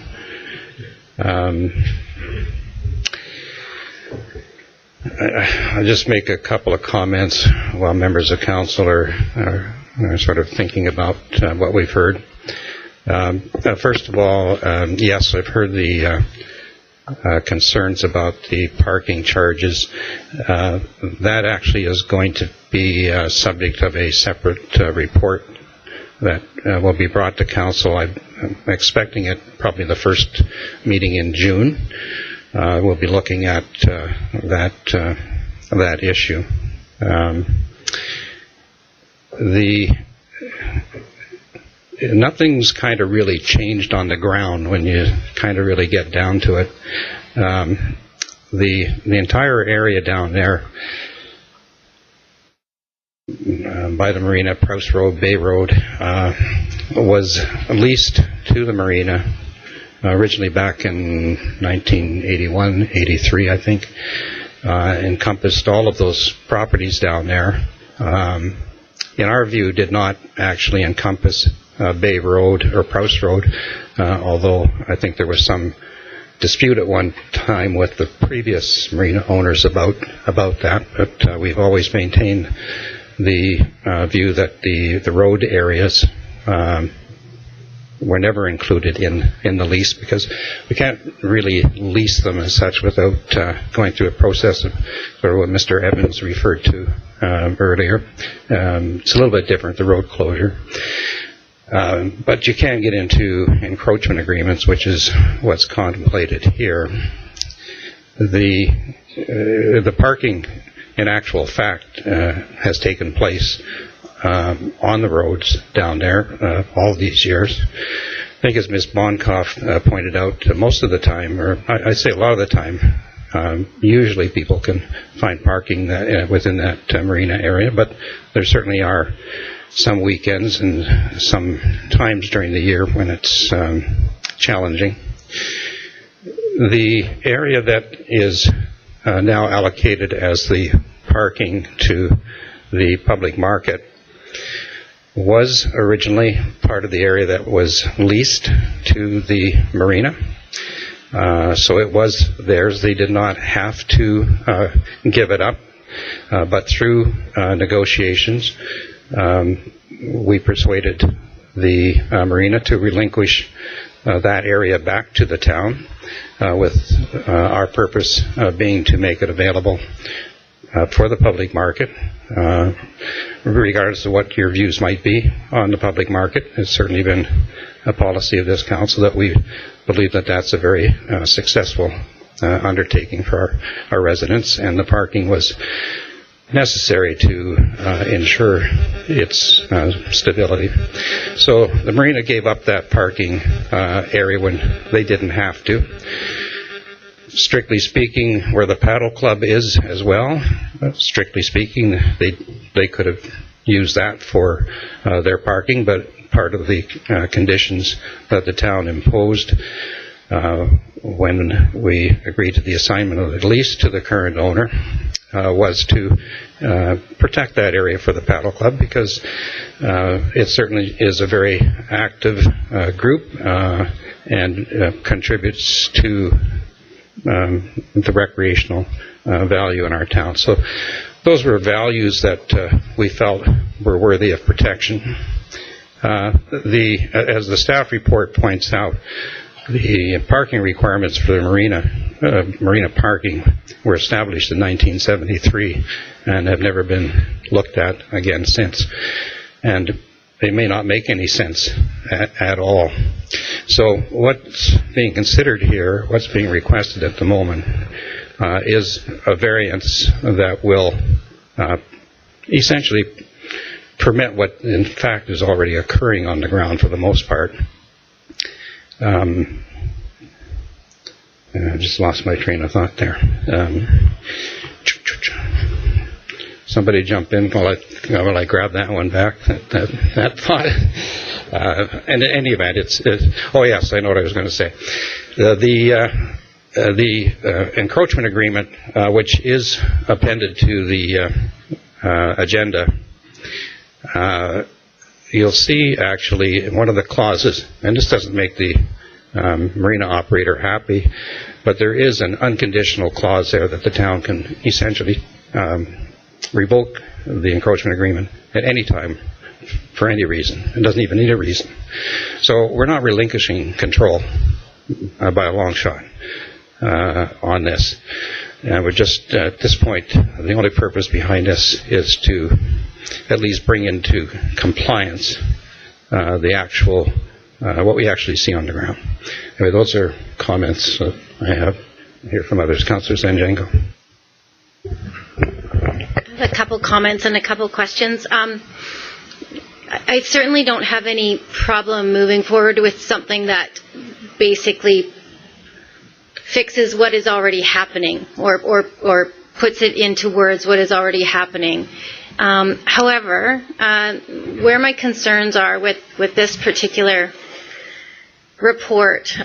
I'll just make a couple of comments while members of council are sort of thinking about what we've heard. First of all, yes, I've heard the concerns about the parking charges. That actually is going to be subject of a separate report that will be brought to council. I'm expecting it probably the first meeting in June. We'll be looking at that issue. Nothing's kind of really changed on the ground when you kind of really get down to it. The entire area down there by the marina, Prowse Road, Bay Road, was leased to the marina originally back in 1981, 83, I think. Encompassed all of those properties down there. In our view, did not actually encompass Bay Road or Prowse Road, although I think there was some dispute at one time with the previous marina owners about that, but we've always maintained the view that the road areas were never included in the lease, because we can't really lease them as such without going through a process of sort of what Mr. Evans referred to earlier. It's a little bit different, the road closure. But you can get into encroachment agreements, which is what's contemplated here. The parking, in actual fact, has taken place on the roads down there all these years. I think, as Ms. Bonkoff pointed out, most of the time, or I'd say a lot of the time, usually people can find parking within that marina area, but there certainly are some weekends and some times during the year when it's challenging. The area that is now allocated as the parking to the public market was originally part of the area that was leased to the marina. So it was theirs. They did not have to give it up, but through negotiations, we persuaded the marina to relinquish that area back to the town, with our purpose being to make it available for the public market. Regardless of what your views might be on the public market, it's certainly been a policy of this council that we believe that that's a very successful undertaking for our residents, and the parking was necessary to ensure its stability. So the marina gave up that parking area when they didn't have to. Strictly speaking, where the paddle club is as well, strictly speaking, they could have used that for their parking, but part of the conditions that the town imposed when we agreed to the assignment of the lease to the current owner was to protect that area for the paddle club, because it certainly is a very active group and contributes to the recreational value in our town. So those were values that we felt were worthy of protection. As the staff report points out, the parking requirements for the marina marina parking were established in 1973 and have never been looked at again since. And they may not make any sense at all. So what's being considered here, what's being requested at the moment, is a variance that will essentially permit what in fact is already occurring on the ground for the most part. I just lost my train of thought there. Somebody jump in while I grab that one back. That thought. And in any event, oh yes, I know what I was going to say. The encroachment agreement, which is appended to the agenda, you'll see actually in one of the clauses, and this doesn't make the marina operator happy, but there is an unconditional clause there that the town can essentially revoke the encroachment agreement at any time for any reason. It doesn't even need a reason. So we're not relinquishing control by a long shot on this. And we're just, at this point, the only purpose behind this is to at least bring into compliance the actual, what we actually see on the ground. Anyway, those are comments that I have. I hear from others. Councillor Sanjango. A couple comments and a couple questions. I certainly don't have any problem moving forward with something that basically fixes what is already happening or puts it into words what is already happening. However, where my concerns are with this particular report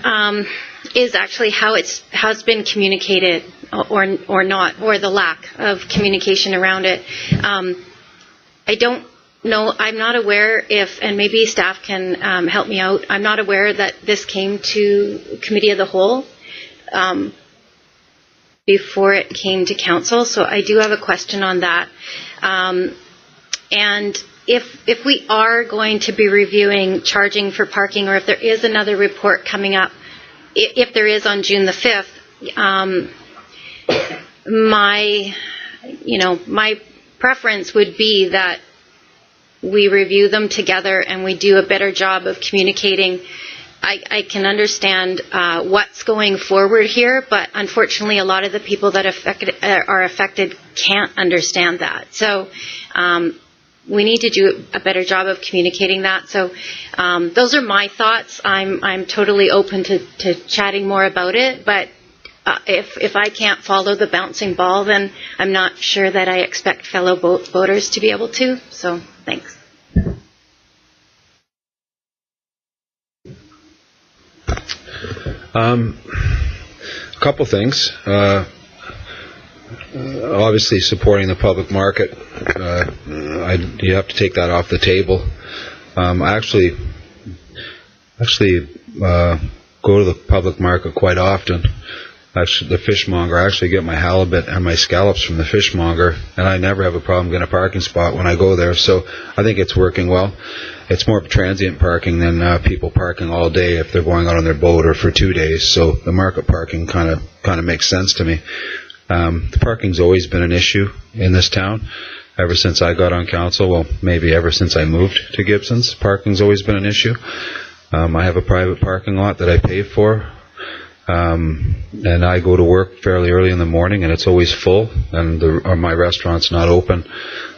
is actually how it's been communicated or not, or the lack of communication around it. I don't know, I'm not aware if, and maybe staff can help me out, I'm not aware that this came to Committee of the Whole before it came to Council, so I do have a question on that. And if we are going to be reviewing charging for parking, or if there is another report coming up, if there is on June the 5th, my preference would be that we review them together and we do a better job of communicating. I can understand what's going forward here, but unfortunately a lot of the people that are affected can't understand that. So we need to do a better job of communicating that. So those are my thoughts. I'm totally open to chatting more about it, but if I can't follow the bouncing ball, then I'm not sure that I expect fellow voters to be able to. So thanks. A couple things. Obviously, supporting the public market, you have to take that off the table. I actually go to the public market quite often. Actually, the fishmonger, I actually get my halibut and my scallops from the fishmonger, and I never have a problem getting a parking spot when I go there. So I think it's working well. It's more transient parking than people parking all day if they're going out on their boat or for 2 days. So the market parking kind of makes sense to me. The parking's always been an issue in this town ever since I got on council. Well, maybe ever since I moved to Gibsons, parking's always been an issue. I have a private parking lot that I pay for. And I go to work fairly early in the morning, and it's always full, and my restaurant's not open,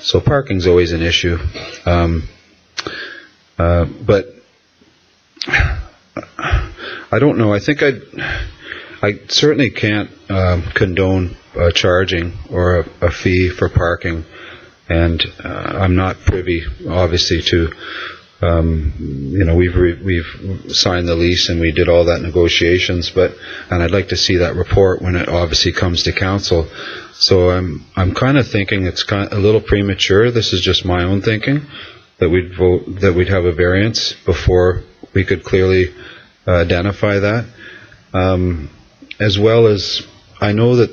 so parking's always an issue. But I don't know. I think I certainly can't condone charging or a fee for parking, and I'm not privy, obviously, to. We've signed the lease and we did all that negotiations, and I'd like to see that report when it obviously comes to council. So I'm kind of thinking it's kind of a little premature. This is just my own thinking that we'd have a variance before we could clearly identify that. As well as I know that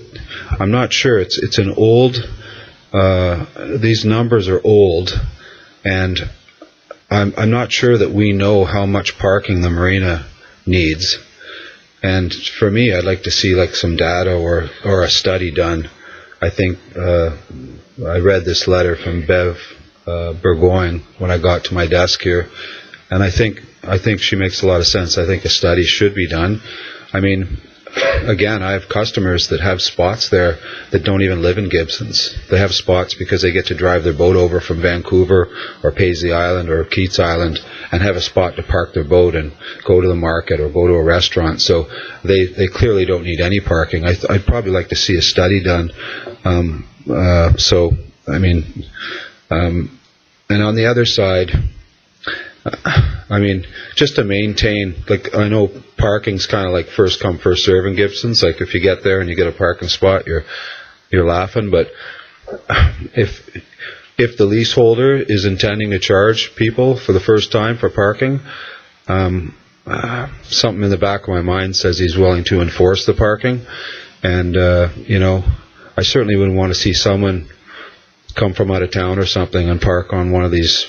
I'm not sure. It's an old. These numbers are old, and I'm not sure that we know how much parking the marina needs. And for me, I'd like to see like some data or a study done. I think I read this letter from Bev Burgoyne when I got to my desk here, and I think she makes a lot of sense. I think a study should be done. I mean, again, I have customers that have spots there that don't even live in Gibsons. They have spots because they get to drive their boat over from Vancouver or Paisley Island or Keats Island and have a spot to park their boat and go to the market or go to a restaurant. So they clearly don't need any parking. I'd probably like to see a study done. And on the other side, I mean, just to maintain, like, I know parking's kind of like first come, first serve in Gibsons. Like, if you get there and you get a parking spot, you're laughing. But if the leaseholder is intending to charge people for the first time for parking, something in the back of my mind says he's willing to enforce the parking. And, I certainly wouldn't want to see someone come from out of town or something and park on one of these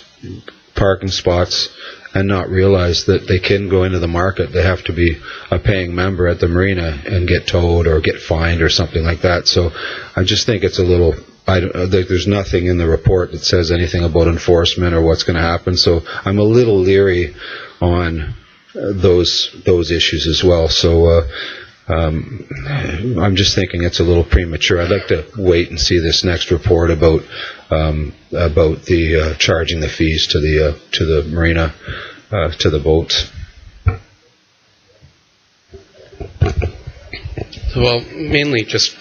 parking spots and not realize that they can go into the market. They have to be a paying member at the marina and get towed or get fined or something like that. So I just think it's a little, there's nothing in the report that says anything about enforcement or what's going to happen. So I'm a little leery on those issues as well. So I'm just thinking it's a little premature. I'd like to wait and see this next report about the charging the fees to the marina, to the boats. Well, mainly just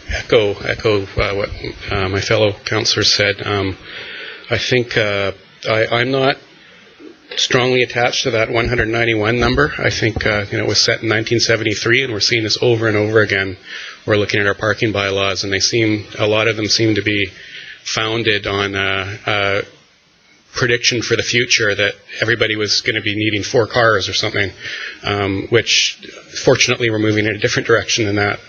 echo what my fellow councillors said. I think I'm not strongly attached to that 191 number. I think it was set in 1973, and we're seeing this over and over again. We're looking at our parking bylaws, and a lot of them seem to be founded on a prediction for the future that everybody was going to be needing 4 cars or something, which fortunately we're moving in a different direction than that.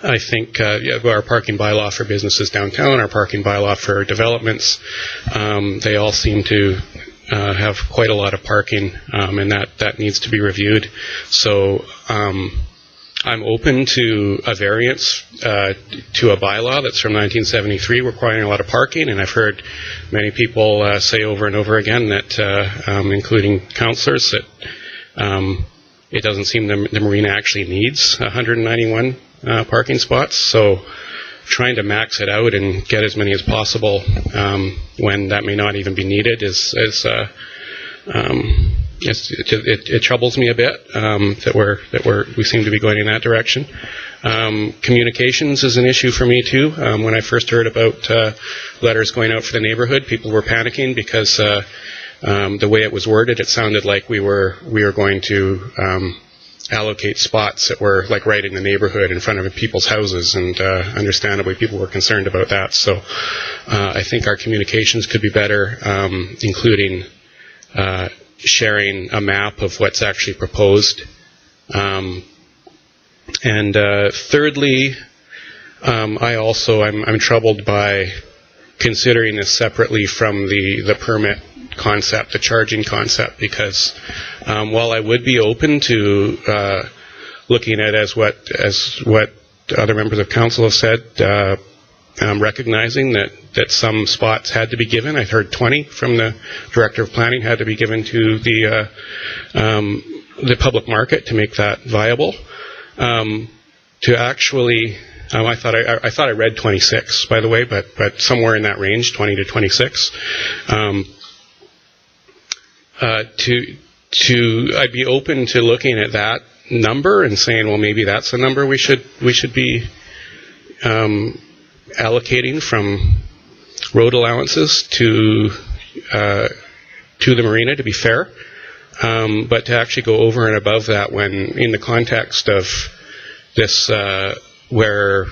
I think our parking bylaw for businesses downtown, our parking bylaw for developments, they all seem to have quite a lot of parking, and that needs to be reviewed. So I'm open to a variance to a bylaw that's from 1973 requiring a lot of parking, and I've heard many people say over and over again that, including councillors, that it doesn't seem the marina actually needs 191 parking spots. So trying to max it out and get as many as possible when that may not even be needed it troubles me a bit that we seem to be going in that direction. Communications is an issue for me too. When I first heard about letters going out for the neighborhood, people were panicking because the way it was worded, it sounded like we were going to allocate spots that were like right in the neighborhood in front of people's houses, and understandably people were concerned about that. So I think our communications could be better, including sharing a map of what's actually proposed. Thirdly, I'm troubled by considering this separately from the permit concept, the charging concept, because while I would be open to looking at as what other members of council have said, recognizing that some spots had to be given. I heard 20 from the director of planning had to be given to the public market to make that viable. To actually, I thought I read 26, by the way, but somewhere in that range, 20 to 26. I'd be open to looking at that number and saying, well, maybe that's a number we should be allocating from road allowances to the marina, to be fair. But to actually go over and above that when in the context of this, where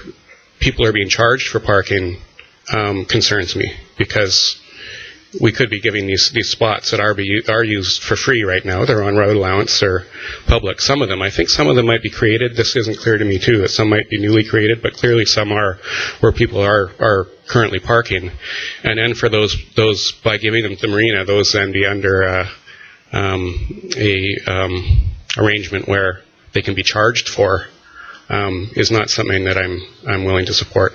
people are being charged for parking, concerns me, because we could be giving these spots that are used for free right now. They're on road allowance or public. Some of them, I think some of them might be created. This isn't clear to me too, that some might be newly created, but clearly some are where people are currently parking. And then for those by giving them the marina, those then be under arrangement where they can be charged for is not something that I'm willing to support.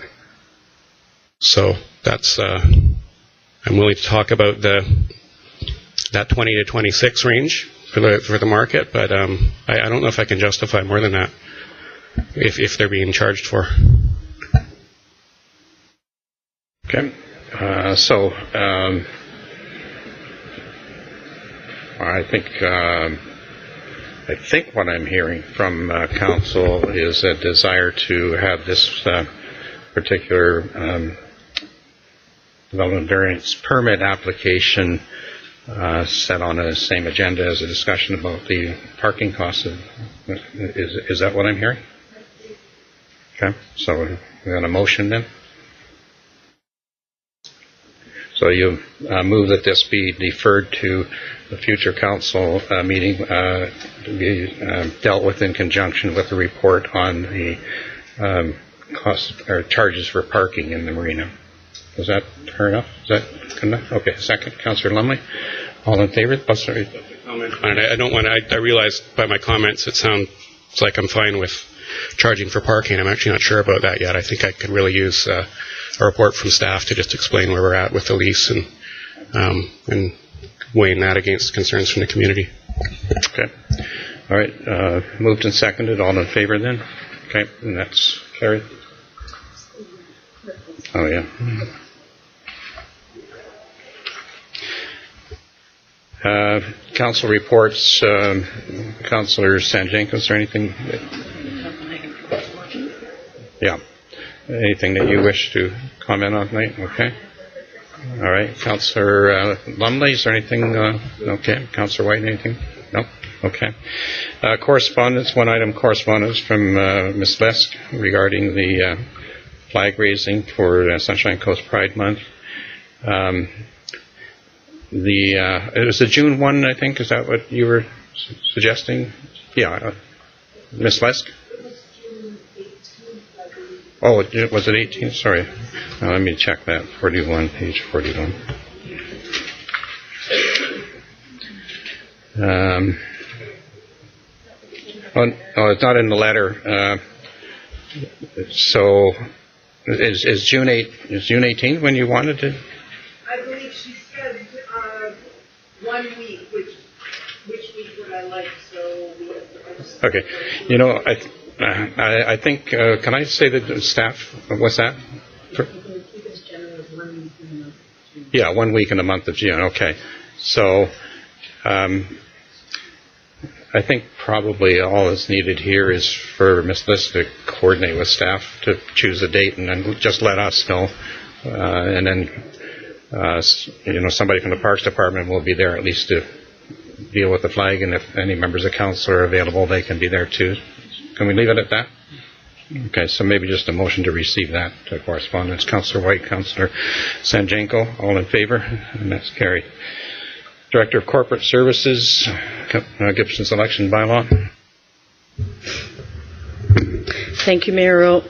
So that's I'm willing to talk about that 20 to 26 range for the market, but I don't know if I can justify more than that if they're being charged for. Okay. I think what I'm hearing from council is a desire to have this particular development variance permit application set on the same agenda as a discussion about the parking costs. Is that what I'm hearing? Okay. So we got a motion then. So you move that this be deferred to the future council meeting to be dealt with in conjunction with the report on the cost or charges for parking in the marina. Is that fair enough? Is that good enough? Okay. Second, Councillor Lumley. All in favor? Oh, sorry. I don't want to. I realize by my comments it sounds like I'm fine with charging for parking. I'm actually not sure about that yet. I think I could really use a report from staff to just explain where we're at with the lease and weighing that against concerns from the community. Okay. All right. Moved and seconded. All in favor then? Okay. And that's carried. Oh, yeah. Council reports. Councillor Sanjanko, is there anything? Yeah. Anything that you wish to comment on tonight? Okay. All right. Councillor Lumley, is there anything? Okay. Councillor White, anything? No? Okay. Correspondence, one item correspondence from Ms. Lesk regarding the flag raising for Sunshine Coast Pride Month. It was the June 1, I think. Is that what you were suggesting? Yeah. Ms. Lesk? Oh, was it 18? Sorry. Let me check that. 41, page 41. It's not in the letter. So, is June 18th when you wanted to? I believe she said 1 week, which week would I like? So we have to. Okay. You know, I think, can I say that the staff, what's that? Yeah, 1 week in the month of June. Okay. So, I think probably all that's needed here is for Ms. List to coordinate with staff to choose a date and then just let us know. And then, somebody from the Parks Department will be there at least to deal with the flag, and if any members of council are available, they can be there too. Can we leave it at that? Okay, so maybe just a motion to receive that correspondence. Councillor White, Councillor Sanjanko, all in favor? And that's carried. Director of Corporate Services, Gibsons Election Bylaw. Thank you, Mayor.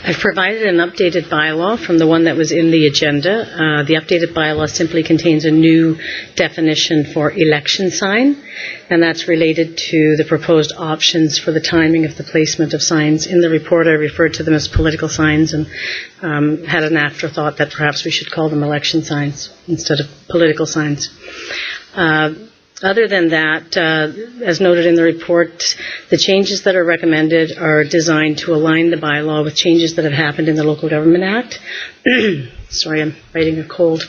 I've provided an updated bylaw from the one that was in the agenda. The updated bylaw simply contains a new definition for election sign, and that's related to the proposed options for the timing of the placement of signs. In the report, I referred to them as political signs and had an afterthought that perhaps we should call them election signs instead of political signs. Other than that, as noted in the report, the changes that are recommended are designed to align the bylaw with changes that have happened in the Local Government Act. Sorry, I'm fighting a cold.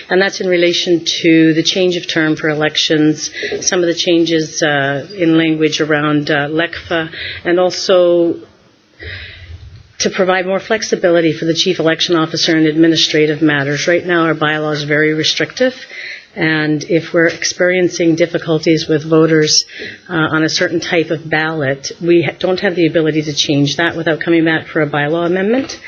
And that's in relation to the change of term for elections, some of the changes in language around LECFA, and also to provide more flexibility for the Chief Election Officer in administrative matters. Right now, our bylaw is very restrictive. And if we're experiencing difficulties with voters on a certain type of ballot, we don't have the ability to change that without coming back for a bylaw amendment.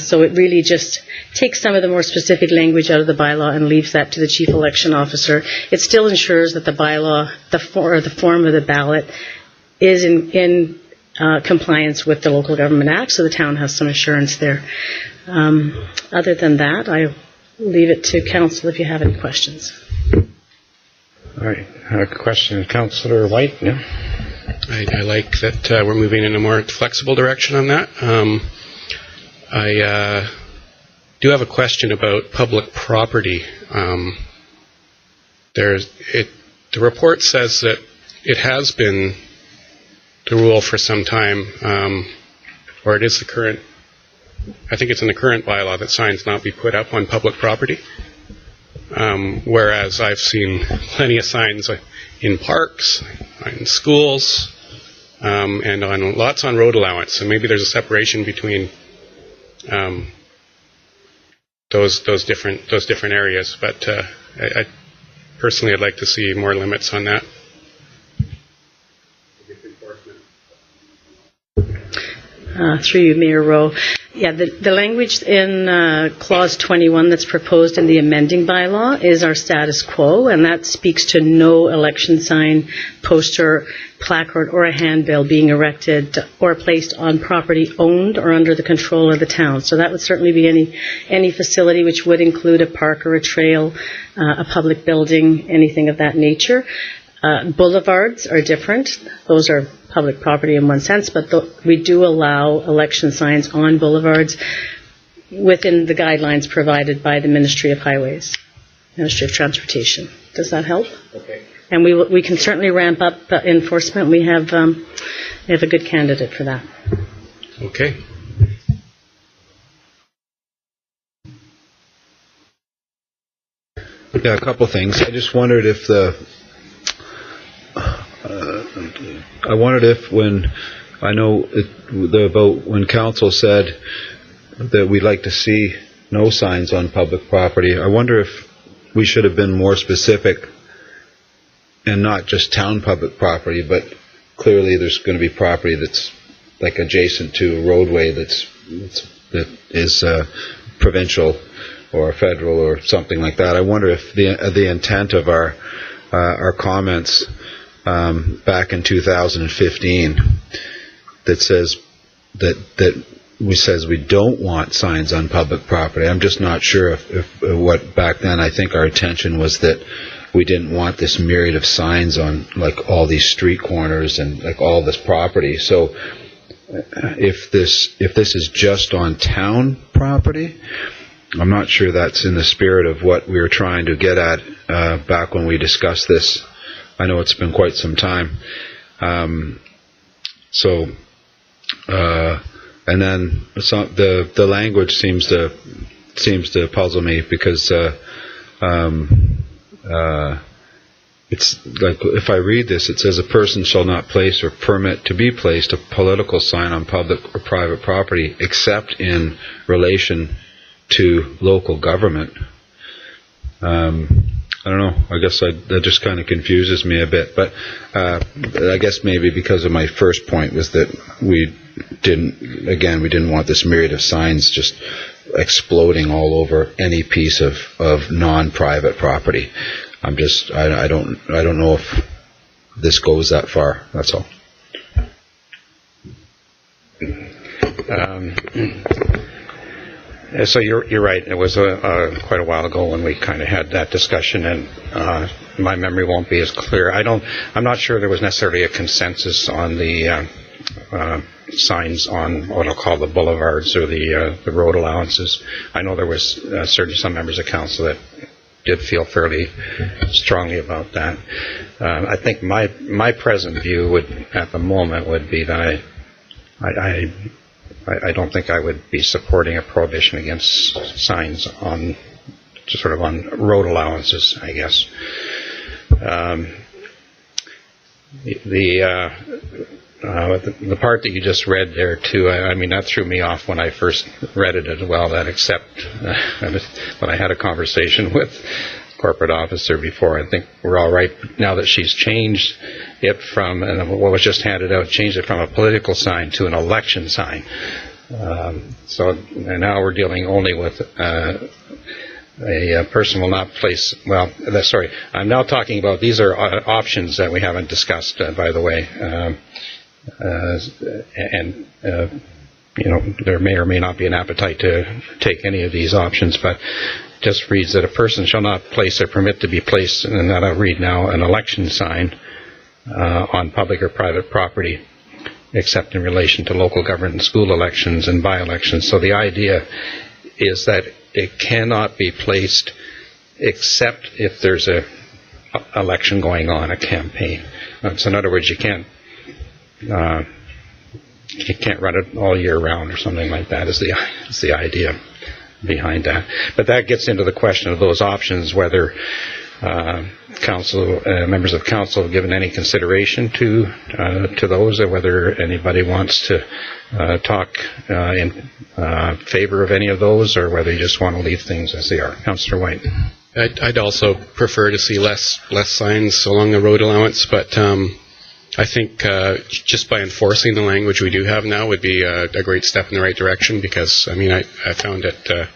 So it really just takes some of the more specific language out of the bylaw and leaves that to the Chief Election Officer. It still ensures that the bylaw, the form of the ballot, is in compliance with the Local Government Act, so the town has some assurance there. Other than that, I leave it to council if you have any questions. right. Question, Councillor White? Yeah. I like that we're moving in a more flexible direction on that. I do have a question about public property. The report says that it has been the rule for some time, or it is the current, I think it's in the current bylaw that signs not be put up on public property. Whereas I've seen plenty of signs in parks, in schools, and on lots on road allowance. So maybe there's a separation between those different areas. But I personally, I'd like to see more limits on that. Through you, Mayor Rowe. Yeah, the language in Clause 21 that's proposed in the amending bylaw is our status quo, and that speaks to no election sign, poster, placard, or a handbill being erected or placed on property owned or under the control of the town. So that would certainly be any facility, which would include a park or a trail, a public building, anything of that nature. Boulevards are different. Those are public property in one sense, but we do allow election signs on boulevards within the guidelines provided by the Ministry of Highways, Ministry of Transportation. Does that help? Okay. And we can certainly ramp up enforcement. We have a good candidate for that. Okay. Yeah, a couple things. I just wondered if when council said that we'd like to see no signs on public property, I wonder if we should have been more specific and not just town public property, but clearly there's going to be property that's like adjacent to a roadway that is provincial or federal or something like that. I wonder if the intent of our comments back in 2015 that says we don't want signs on public property. I'm just not sure if what back then I think our intention was that we didn't want this myriad of signs on like all these street corners and like all this property. So if this is just on town property, I'm not sure that's in the spirit of what we were trying to get at back when we discussed this. I know it's been quite some time. And then the language seems to puzzle me because it's like if I read this, it says a person shall not place or permit to be placed a political sign on public or private property except in relation to local government. I don't know. I guess that just kind of confuses me a bit. But I guess maybe because of my first point was that we didn't want this myriad of signs just exploding all over any piece of non-private property. I don't know if this goes that far. That's all. So you're right. It was quite a while ago when we kind of had that discussion, and my memory won't be as clear. I'm not sure there was necessarily a consensus on the signs on what I'll call the boulevards or the road allowances. I know there was certainly some members of council that did feel fairly strongly about that. I think my present view at the moment would be that I don't think I would be supporting a prohibition against signs on road allowances, I guess. The part that you just read there too, I mean that threw me off when I first read it as well. That when I had a conversation with corporate officer before, I think we're all right now that she's changed it from, and what was just handed out, changed it from a political sign to an election sign. And now we're dealing only with a person will not place, I'm now talking about, these are options that we haven't discussed, by the way. there may or may not be an appetite to take any of these options, but just reads that a person shall not place or permit to be placed, and that I'll read now, an election sign on public or private property, except in relation to local government and school elections and by-elections. So the idea is that it cannot be placed except if there's a election going on, a campaign. So in other words, you can't run it all year round or something like that is the idea behind that. But that gets into the question of those options, whether members of council have given any consideration to those, or whether anybody wants to talk in favor of any of those, or whether you just want to leave things as they are. Councillor White. I'd also prefer to see less signs along the road allowance, but I think just by enforcing the language we do have now would be a great step in the right direction, because, I found it,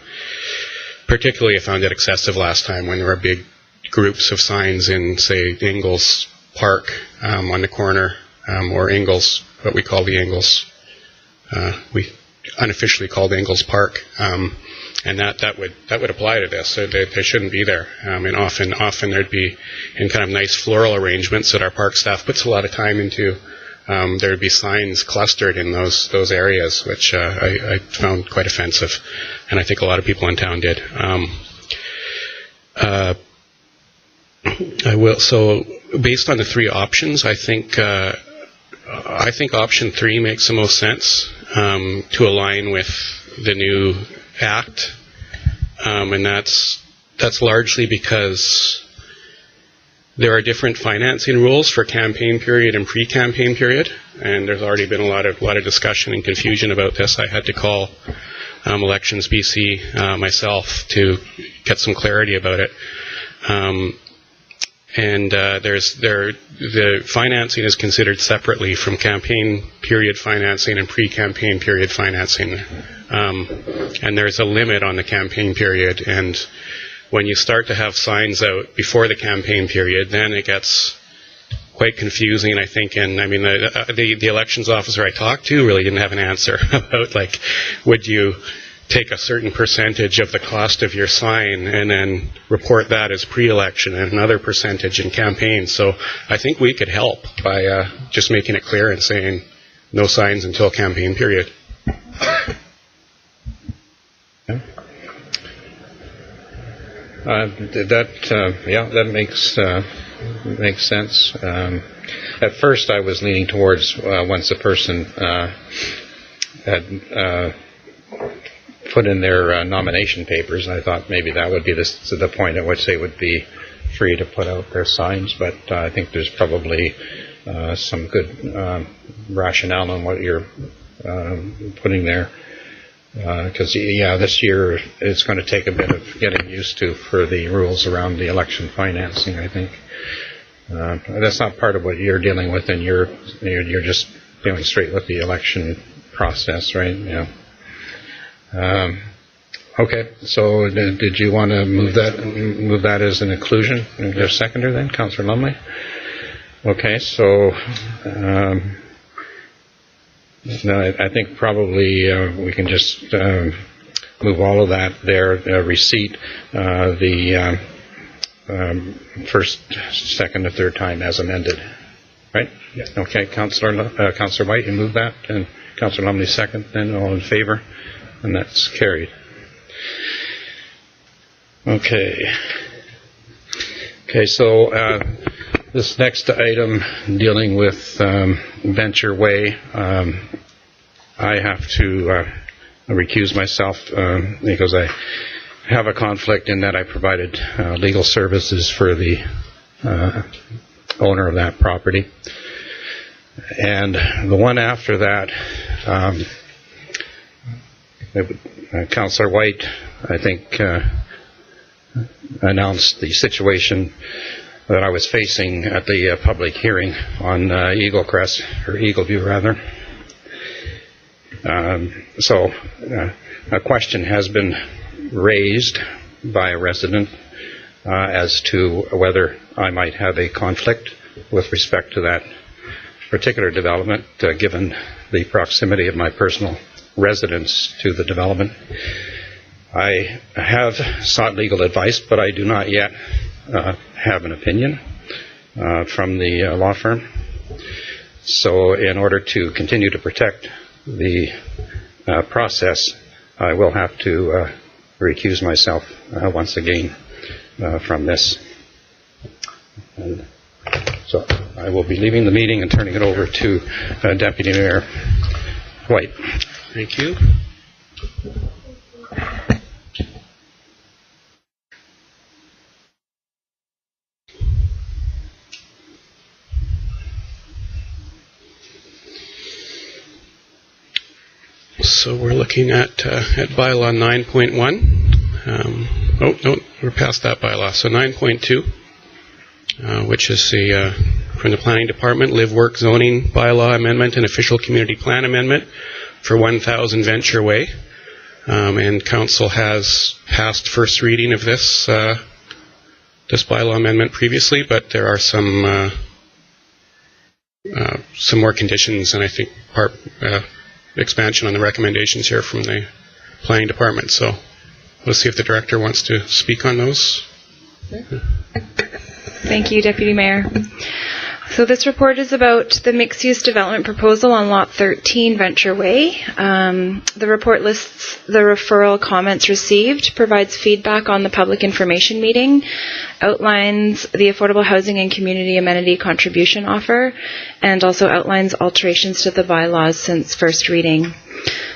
particularly I found it excessive last time when there were big groups of signs in, say, Ingalls Park on the corner, or Ingalls, what we call the Ingalls. We unofficially called Ingalls Park. And that would apply to this. So they shouldn't be there. And often there'd be in kind of nice floral arrangements that our park staff puts a lot of time into. There'd be signs clustered in those areas, which I found quite offensive, and I think a lot of people in town did. I will. So based on the three options, I think option 3 makes the most sense to align with the new Act, and that's largely because there are different financing rules for campaign period and pre-campaign period, and there's already been a lot of discussion and confusion about this. I had to call Elections BC myself to get some clarity about it. The financing is considered separately from campaign period financing and pre-campaign period financing. And there's a limit on the campaign period, and when you start to have signs out before the campaign period, then it gets quite confusing, I think. And the elections officer I talked to really didn't have an answer about, would you take a certain percentage of the cost of your sign and then report that as pre-election and another percentage in campaign. So I think we could help by just making it clear and saying no signs until campaign period. That makes sense. At first, I was leaning towards once a person had put in their nomination papers, and I thought maybe that would be the point at which they would be free to put out their signs. But I think there's probably some good rationale on what you're putting there. Because, this year it's going to take a bit of getting used to for the rules around the election financing, I think. That's not part of what you're dealing with, and you're just dealing straight with the election process, right? Yeah. Okay, so did you want to move that as an inclusion? Is there a seconder then? Councillor Lumley? Okay, so no, I think probably we can just move all of that there. Receipt, the first, second, and third time as amended, right? Yeah. Okay, Councillor White, you move that, and Councillor Lumley second. Then all in favor, and that's carried. Okay. So this next item dealing with Venture Way, I have to recuse myself because I have a conflict in that I provided legal services for the owner of that property. And the one after that, Councillor White, I think, announced the situation that I was facing at the public hearing on Eagleview rather. So a question has been raised by a resident as to whether I might have a conflict with respect to that particular development, given the proximity of my personal residents to the development. I have sought legal advice, but I do not yet have an opinion from the law firm. So in order to continue to protect the process, I will have to recuse myself once again from this. And so I will be leaving the meeting and turning it over to Deputy Mayor White. Thank you. So we're looking at Bylaw 9.1. No, we're past that bylaw. So 9.2, which is from the Planning Department, Live Work Zoning Bylaw Amendment and Official Community Plan Amendment for 1000 Venture Way. And Council has passed first reading of this bylaw amendment previously, but there are some more conditions, and I think expansion on the recommendations here from the Planning Department. So we'll see if the Director wants to speak on those. Thank you, Deputy Mayor. So this report is about the mixed-use development proposal on Lot 13, Venture Way. The report lists the referral comments received, provides feedback on the public information meeting, outlines the affordable housing and community amenity contribution offer, and also outlines alterations to the bylaws since first reading.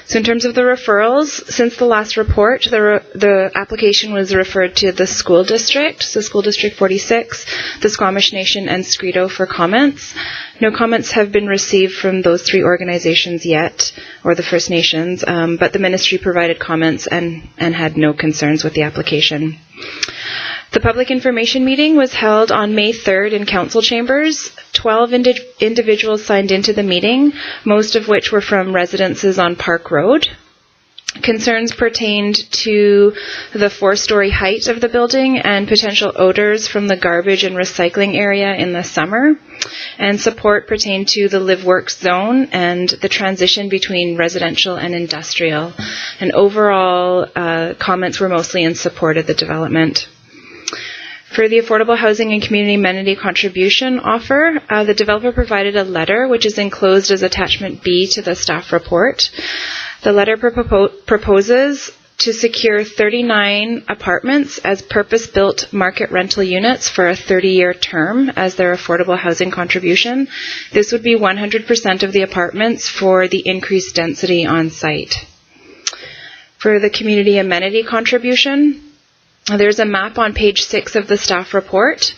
So in terms of the referrals, since the last report, the application was referred to the school district, so School District 46, the Squamish Nation, and Scredo for comments. No comments have been received from those three organizations yet, or the First Nations, but the ministry provided comments and had no concerns with the application. The public information meeting was held on May 3rd in council chambers. 12 individuals signed into the meeting, most of which were from residences on Park Road. Concerns pertained to the 4-story height of the building and potential odors from the garbage and recycling area in the summer. And support pertained to the live-work zone and the transition between residential and industrial. And overall, comments were mostly in support of the development. For the affordable housing and community amenity contribution offer, the developer provided a letter which is enclosed as attachment B to the staff report. The letter proposes to secure 39 apartments as purpose-built market rental units for a 30-year term as their affordable housing contribution. This would be 100% of the apartments for the increased density on site. For the community amenity contribution, there's a map on page 6 of the staff report,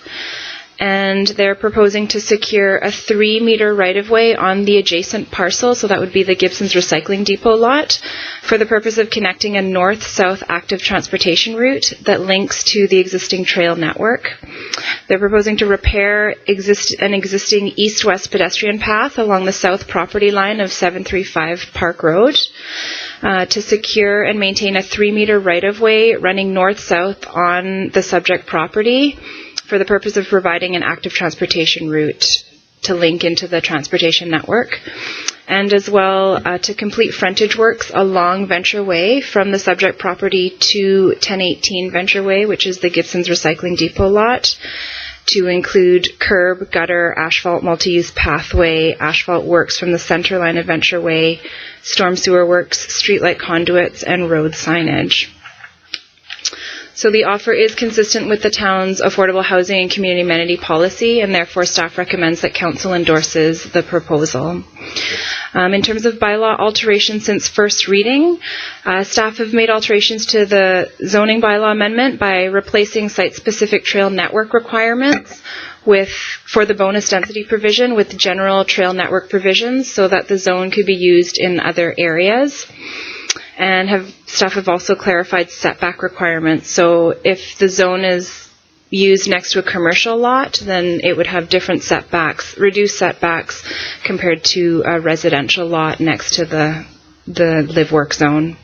and they're proposing to secure a 3-meter right-of-way on the adjacent parcel, so that would be the Gibsons Recycling Depot lot, for the purpose of connecting a north-south active transportation route that links to the existing trail network. They're proposing to repair an existing east-west pedestrian path along the south property line of 735 Park Road, to secure and maintain a 3-meter right-of-way running north-south on the subject property for the purpose of providing an active transportation route to link into the transportation network, and as well to complete frontage works along Venture Way from the subject property to 1018 Venture Way, which is the Gibsons Recycling Depot lot, to include curb, gutter, asphalt multi-use pathway, asphalt works from the center line of Venture Way, storm sewer works, streetlight conduits, and road signage. So the offer is consistent with the town's affordable housing and community amenity policy, and therefore staff recommends that council endorses the proposal. In terms of bylaw alterations since first reading, staff have made alterations to the zoning bylaw amendment by replacing site-specific trail network requirements for the bonus density provision with general trail network provisions so that the zone could be used in other areas. And staff have also clarified setback requirements. So if the zone is used next to a commercial lot, then it would have different setbacks, reduced setbacks compared to a residential lot next to the live-work zone.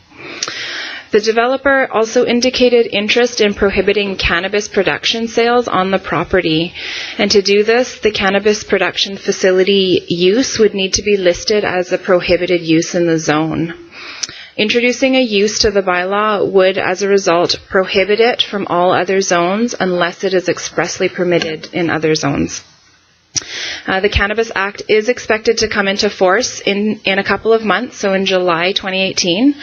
The developer also indicated interest in prohibiting cannabis production sales on the property. And to do this, the cannabis production facility use would need to be listed as a prohibited use in the zone. Introducing a use to the bylaw would, as a result, prohibit it from all other zones unless it is expressly permitted in other zones. The Cannabis Act is expected to come into force in a couple of months, so in July 2018,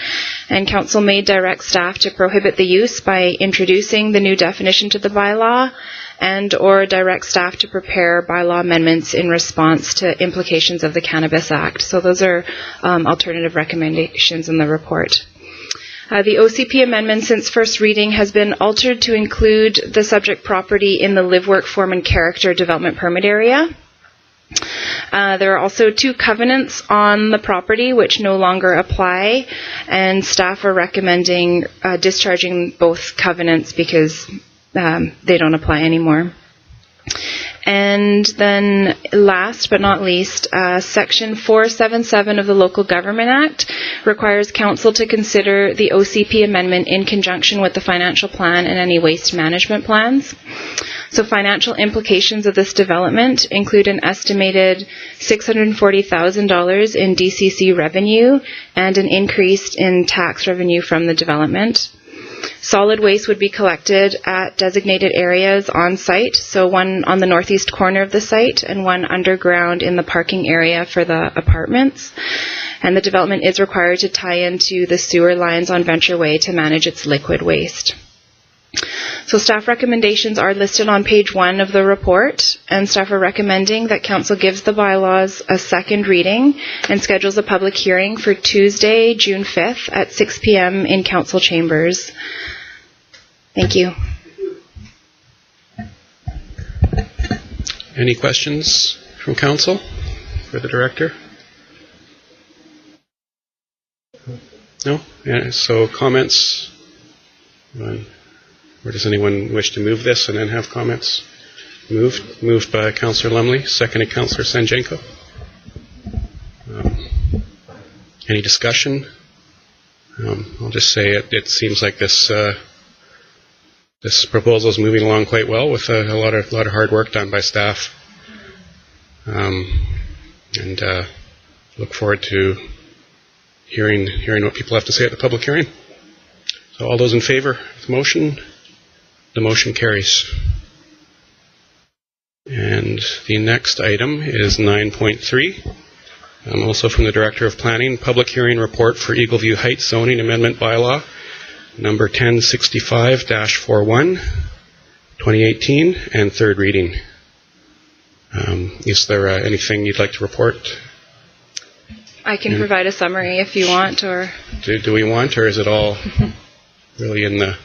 and Council may direct staff to prohibit the use by introducing the new definition to the bylaw and or direct staff to prepare bylaw amendments in response to implications of the Cannabis Act. So those are alternative recommendations in the report. The OCP amendment since first reading has been altered to include the subject property in the live, work, form, and character development permit area. There are also 2 covenants on the property which no longer apply, and staff are recommending discharging both covenants because they don't apply anymore. And then last but not least, Section 477 of the Local Government Act requires Council to consider the OCP amendment in conjunction with the financial plan and any waste management plans. So financial implications of this development include an estimated $640,000 in DCC revenue and an increase in tax revenue from the development. Solid waste would be collected at designated areas on site, so one on the northeast corner of the site and one underground in the parking area for the apartments. And the development is required to tie into the sewer lines on Venture Way to manage its liquid waste. So staff recommendations are listed on page 1 of the report, and staff are recommending that Council gives the bylaws a second reading and schedules a public hearing for Tuesday, June 5th at 6 p.m. in Council chambers. Thank you. Any questions from Council for the Director? No? Yeah, so comments? Or does anyone wish to move this and then have comments? Moved by Councillor Lumley, seconded Councillor Sanjenko. Any discussion? I'll just say it seems like this proposal is moving along quite well with a lot of hard work done by staff, and look forward to hearing what people have to say at the public hearing. So all those in favor of the motion? The motion carries. And the next item is 9.3. Also from the Director of Planning, public hearing report for Eagleview Heights Zoning Amendment Bylaw, number 1065-41, 2018, and third reading. Is there anything you'd like to report? I can provide a summary if you want, or... Do we want, or is it all really in the...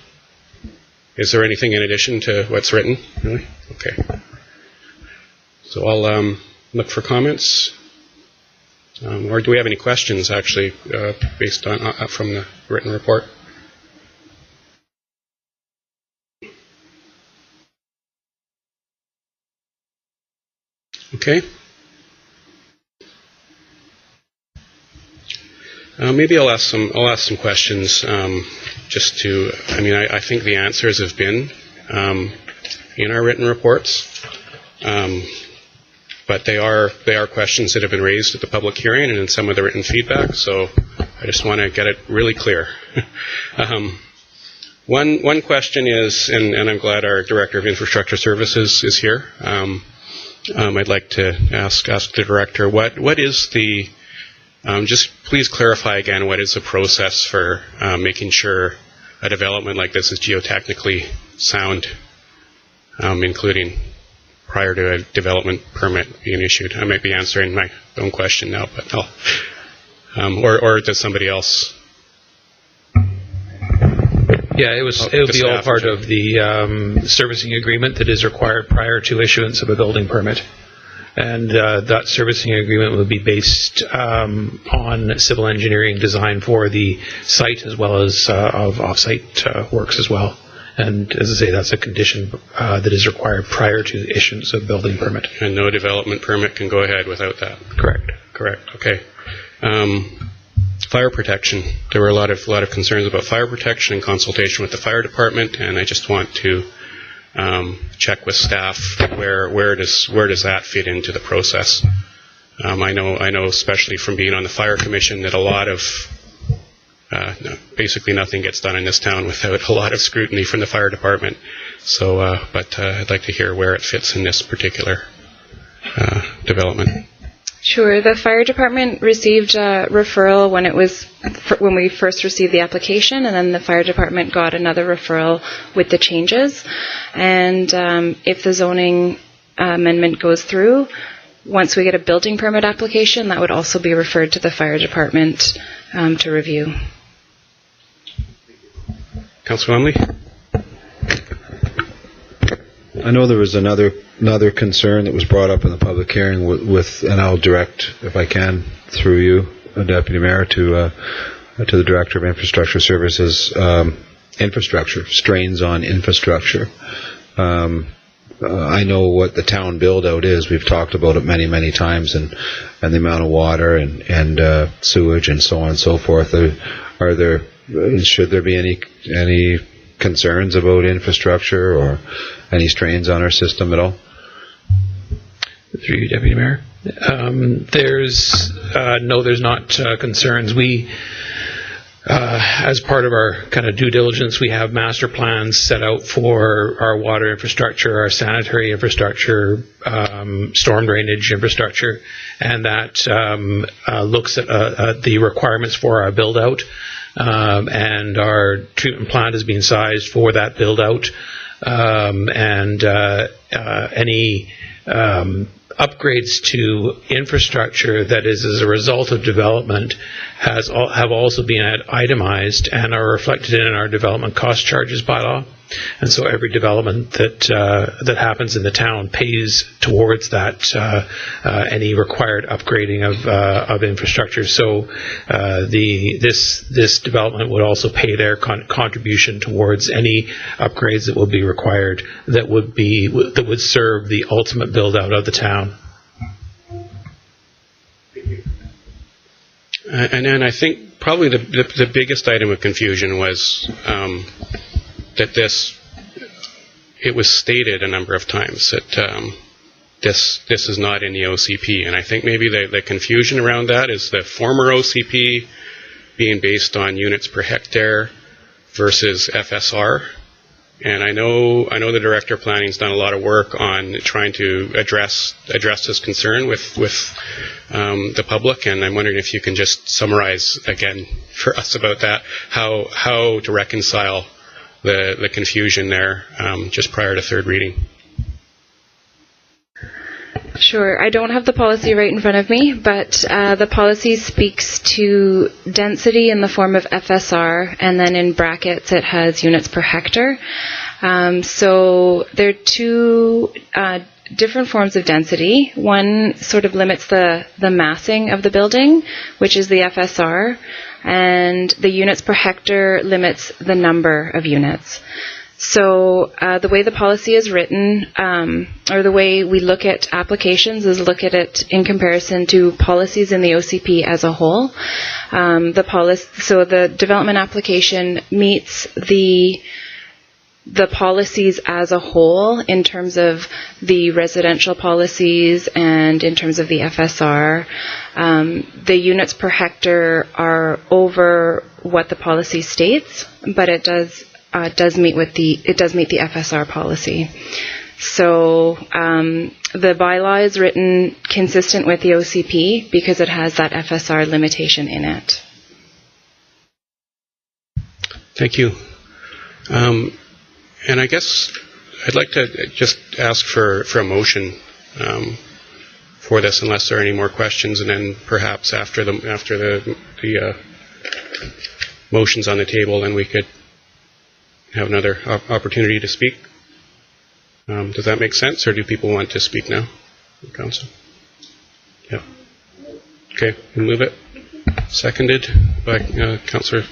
Is there anything in addition to what's written? Really? Okay. So I'll look for comments. Or do we have any questions, actually, based on from the written report? Okay. Maybe I'll ask some questions. Just to, I think the answers have been in our written reports, but they are questions that have been raised at the public hearing and in some of the written feedback. So I just want to get it really clear. One question is, and I'm glad our Director of Infrastructure Services is here. I'd like to ask the Director, what is the just please clarify again, what is the process for making sure a development like this is geotechnically sound, including prior to a development permit being issued? I might be answering my own question now, but or does somebody else? Yeah, it would be all part of the servicing agreement that is required prior to issuance of a building permit. And that servicing agreement will be based on civil engineering design for the site as well as of off-site works as well. And as I say, that's a condition that is required prior to the issuance of building permit. And no development permit can go ahead without that? Correct. Okay. fire protection. There were a lot of concerns about fire protection in consultation with the fire department, and I just want to check with staff where does that fit into the process. I know especially from being on the fire commission that a lot of basically nothing gets done in this town without a lot of scrutiny from the fire department. So, but I'd like to hear where it fits in this particular development. Sure. The fire department received a referral when we first received the application, and then the fire department got another referral with the changes. And if the zoning amendment goes through, once we get a building permit application, that would also be referred to the fire department to review. Councillor Lumley? I know there was another concern that was brought up in the public hearing with, and I'll direct, if I can, through you, Deputy Mayor, to the Director of Infrastructure Services, infrastructure, strains on infrastructure. I know what the town build-out is. We've talked about it many, many times, and the amount of water and sewage and so on and so forth. Should there be any concerns about infrastructure or any strains on our system at all? Through you, Deputy Mayor. There's not concerns. We, as part of our kind of due diligence, we have master plans set out for our water infrastructure, our sanitary infrastructure, storm drainage infrastructure, and that looks at the requirements for our build out. And our treatment plant is being sized for that build out, and any upgrades to infrastructure that is as a result of development have also been itemized and are reflected in our development cost charges bylaw. And so every development that happens in the town pays towards that any required upgrading of infrastructure. So this development would also pay their contribution towards any upgrades that will be required that would serve the ultimate build out of the town. And then I think probably the biggest item of confusion was that it was stated a number of times that this is not in the OCP, and I think maybe the confusion around that is the former OCP being based on units per hectare versus FSR. And I know the Director of Planning's done a lot of work on trying to address this concern with the public, and I'm wondering if you can just summarize again for us about that, how to reconcile the confusion there just prior to third reading. Sure. I don't have the policy right in front of me, but the policy speaks to density in the form of FSR, and then in brackets it has units per hectare. So there are two different forms of density. One sort of limits the massing of the building, which is the FSR, and the units per hectare limits the number of units. So the way the policy is written, or the way we look at applications, is look at it in comparison to policies in the OCP as a whole. So the development application meets the policies as a whole in terms of the residential policies and in terms of the FSR. The units per hectare are over what the policy states, but it does meet the FSR policy. So the bylaw is written consistent with the OCP because it has that FSR limitation in it. Thank you. And I guess I'd like to just ask for a motion for this, unless there are any more questions, and then perhaps after the motions on the table, then we could have another opportunity to speak. Does that make sense, or do people want to speak now, Council? Yeah. Okay, we'll move it. Seconded by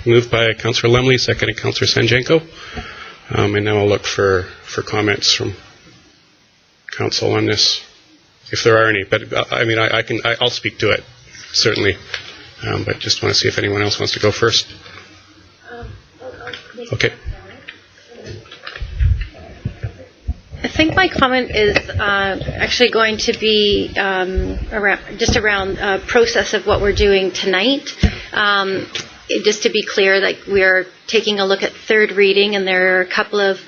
moved by Councillor Lumley, seconded Councillor Sanjenko. And now I'll look for comments from Council on this, if there are any. But I mean, I'll speak to it certainly. but just want to see if anyone else wants to go first. Okay. I think my comment is actually going to be around process of what we're doing tonight. Just to be clear, like we're taking a look at third reading, and there are a couple of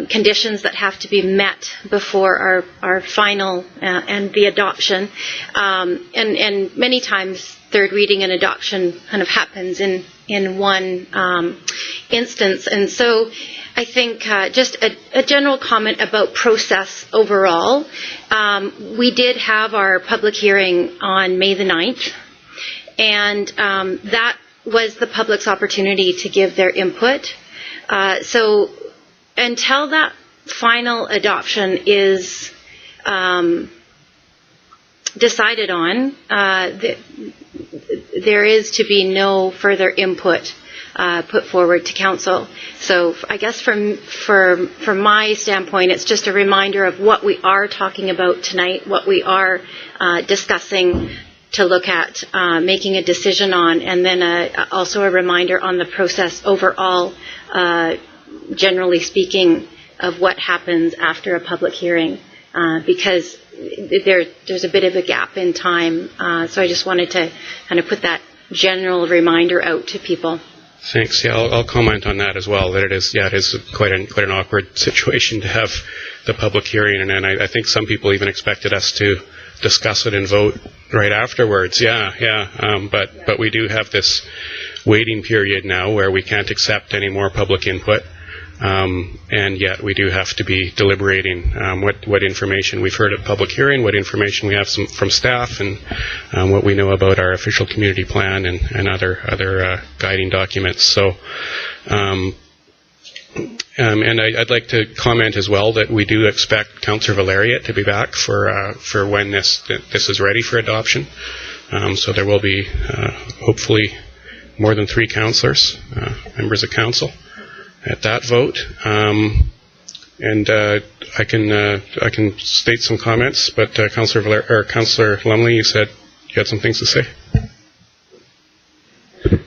conditions that have to be met before our final and the adoption. And many times third reading and adoption kind of happens in one instance. And so I think just a general comment about process overall. We did have our public hearing on May the 9th, and that was the public's opportunity to give their input. So until that final adoption is decided on, there is to be no further input put forward to council. So I guess from my standpoint, it's just a reminder of what we are talking about tonight, what we are discussing to look at making a decision on, and then also a reminder on the process overall, generally speaking, of what happens after a public hearing, because there's a bit of a gap in time. So I just wanted to kind of put that general reminder out to people. Thanks. Yeah, I'll comment on that as well. That it is quite an awkward situation to have the public hearing, and I think some people even expected us to discuss it and vote right afterwards. But we do have this waiting period now where we can't accept any more public input, and yet we do have to be deliberating what information we've heard at public hearing, what information we have from staff, and what we know about our official community plan and other guiding documents. So. And I'd like to comment as well that we do expect Councillor Valeriot to be back for when this is ready for adoption. So there will be hopefully more than 3 councillors, members of council, at that vote. And I can state some comments, but Councillor Lumley, you said you had some things to say.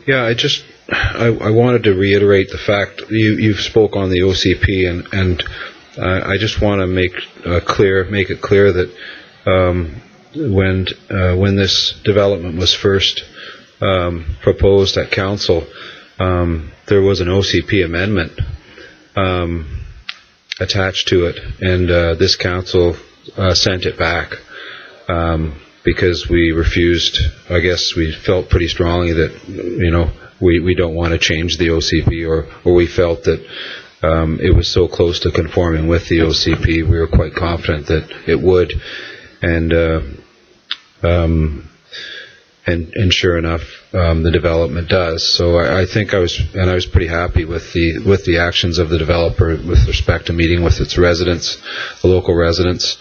Yeah, I wanted to reiterate the fact you spoke on the OCP, and I just want to make it clear that when this development was first proposed at council, there was an OCP amendment attached to it, and this council sent it back. Because we refused, I guess we felt pretty strongly that, we don't want to change the OCP, or we felt that it was so close to conforming with the OCP, we were quite confident that it would. And sure enough, the development does. So I think I was pretty happy with the actions of the developer with respect to meeting with its residents, the local residents,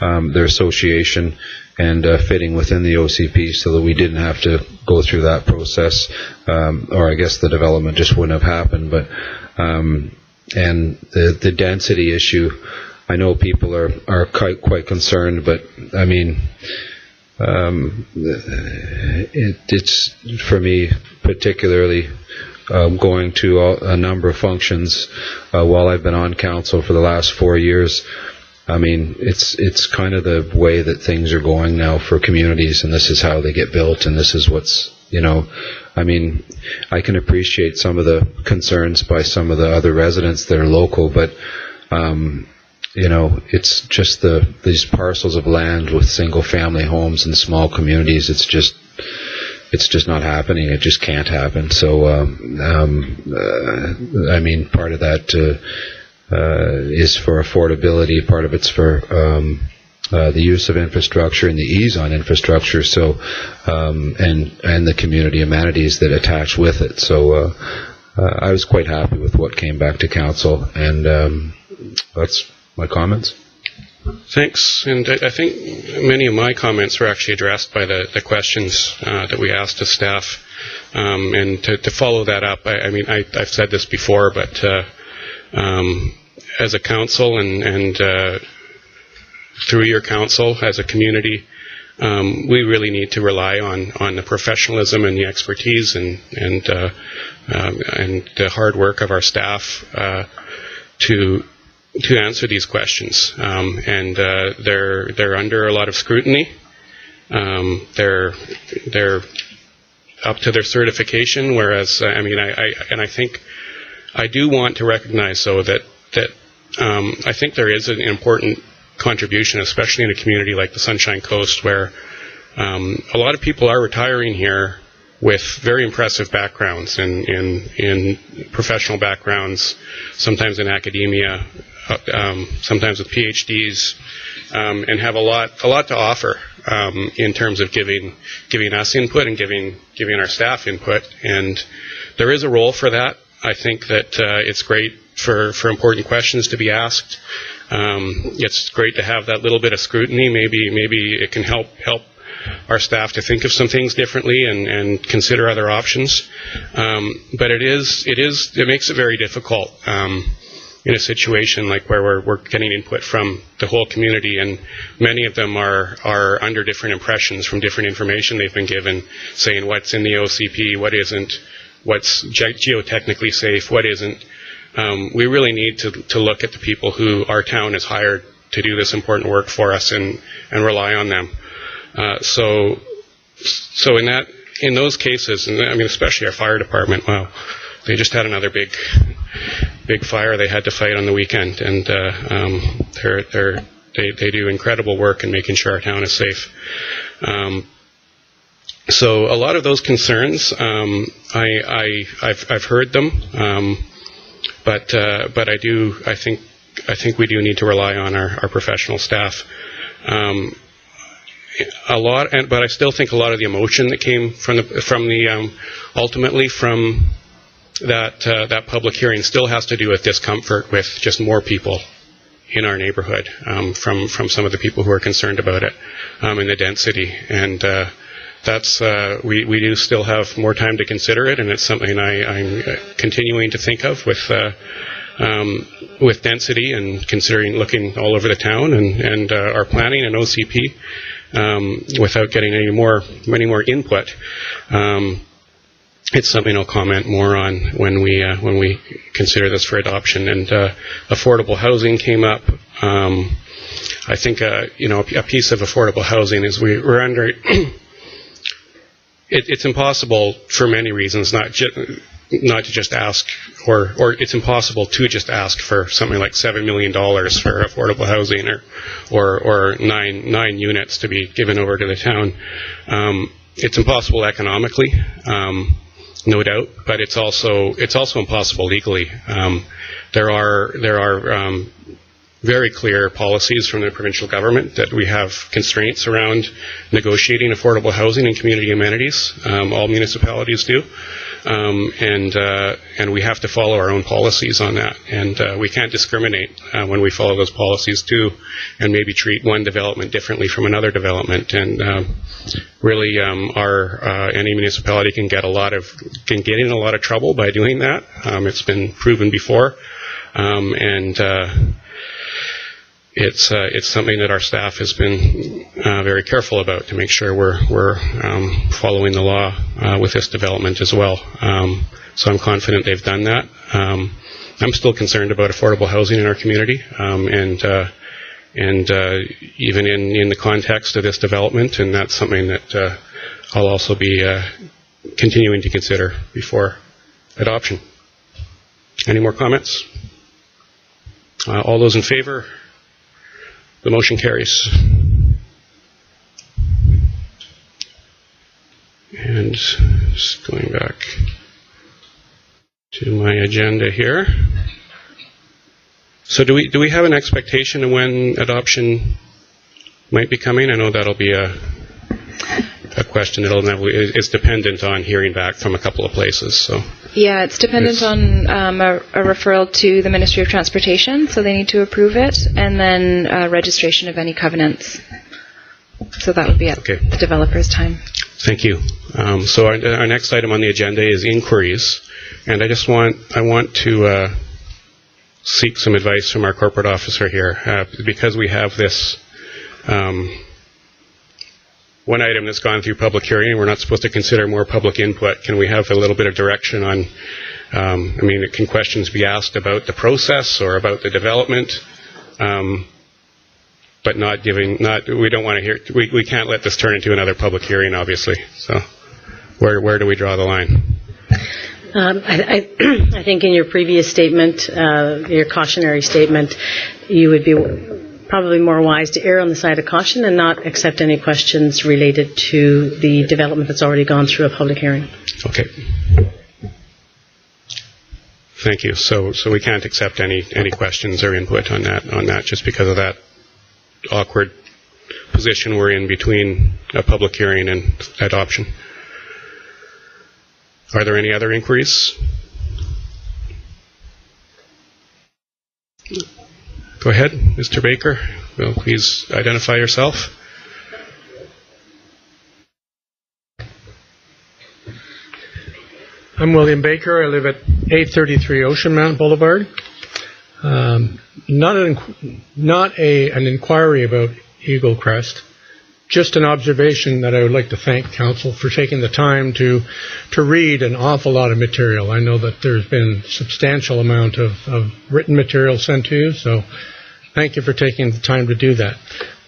their association, and fitting within the OCP so that we didn't have to go through that process, or I guess the development just wouldn't have happened. But and the density issue, I know people are quite concerned, but I mean, it's for me particularly going to a number of functions while I've been on council for the last 4 years. I mean, it's kind of the way that things are going now for communities, and this is how they get built, and this is what's, I mean, I can appreciate some of the concerns by some of the other residents that are local, but, it's just these parcels of land with single-family homes and small communities, it's just not happening. It just can't happen. So, I mean, part of that is for affordability, part of it's for the use of infrastructure and the ease on infrastructure, so and the community amenities that attach with it. So I was quite happy with what came back to council, and that's my comments. Thanks. And I think many of my comments were actually addressed by the questions that we asked of staff. And to follow that up, I mean, I've said this before, but as a council and through your council, as a community, we really need to rely on the professionalism and the expertise and the hard work of our staff to answer these questions. And they're under a lot of scrutiny. They're up to their certification, whereas I think I do want to recognize though that I think there is an important contribution, especially in a community like the Sunshine Coast, where a lot of people are retiring here with very impressive backgrounds in professional backgrounds, sometimes in academia, sometimes with PhDs, and have a lot to offer in terms of giving us input and giving our staff input. And there is a role for that. I think that it's great for important questions to be asked. It's great to have that little bit of scrutiny. Maybe it can help our staff to think of some things differently and consider other options. But it makes it very difficult in a situation like where we're getting input from the whole community, and many of them are under different impressions from different information they've been given, saying what's in the OCP, what isn't, what's geotechnically safe, what isn't. We really need to look at the people who our town has hired to do this important work for us and rely on them. So in those cases, and I mean especially our fire department, wow, they just had another big fire they had to fight on the weekend, and they do incredible work in making sure our town is safe. So a lot of those concerns, I've heard them, but I think we do need to rely on our professional staff. But I still think a lot of the emotion that came from ultimately from that public hearing still has to do with discomfort with just more people in our neighborhood, from some of the people who are concerned about it, and the density. And that's we do still have more time to consider it, and it's something I'm continuing to think of with density and considering looking all over the town and our planning and OCP, without getting any more input. It's something I'll comment more on when we consider this for adoption. And affordable housing came up. I think a piece of affordable housing is we're under. It's impossible for many reasons, not to just ask, or it's impossible to just ask for something like $7 million for affordable housing or nine units to be given over to the town. It's impossible economically, no doubt, but it's also impossible legally. There are very clear policies from the provincial government that we have constraints around negotiating affordable housing and community amenities. All municipalities do. And we have to follow our own policies on that. And we can't discriminate when we follow those policies too, and maybe treat one development differently from another development. And really, any municipality can get in a lot of trouble by doing that. It's been proven before, and it's something that our staff has been very careful about to make sure we're following the law with this development as well. So I'm confident they've done that. I'm still concerned about affordable housing in our community, and even in the context of this development, and that's something that I'll also be continuing to consider before adoption. Any more comments? All those in favor? The motion carries. And just going back to my agenda here. So do we have an expectation of when adoption might be coming? I know that'll be a question that is dependent on hearing back from a couple of places. So. Yeah, it's dependent on a referral to the Ministry of Transportation, so they need to approve it, and then registration of any covenants. So that would be at the developer's time. Thank you. So our next item on the agenda is inquiries, and I want to seek some advice from our corporate officer here, because we have this one item that's gone through public hearing. We're not supposed to consider more public input. Can we have a little bit of direction on, can questions be asked about the process or about the development? But we don't want to hear, we can't let this turn into another public hearing, obviously. So where do we draw the line? I think in your previous statement, your cautionary statement, you would be probably more wise to err on the side of caution and not accept any questions related to the development that's already gone through a public hearing. Okay. Thank you. So we can't accept any questions or input on that just because of that awkward position we're in between a public hearing and adoption. Are there any other inquiries? Go ahead, Mr. Baker. Will please identify yourself. I'm William Baker. I live at 833 Ocean Mountain Boulevard. Not an inquiry about Eagle Crest, just an observation that I would like to thank Council for taking the time to read an awful lot of material. I know that there's been a substantial amount of written material sent to you, so thank you for taking the time to do that.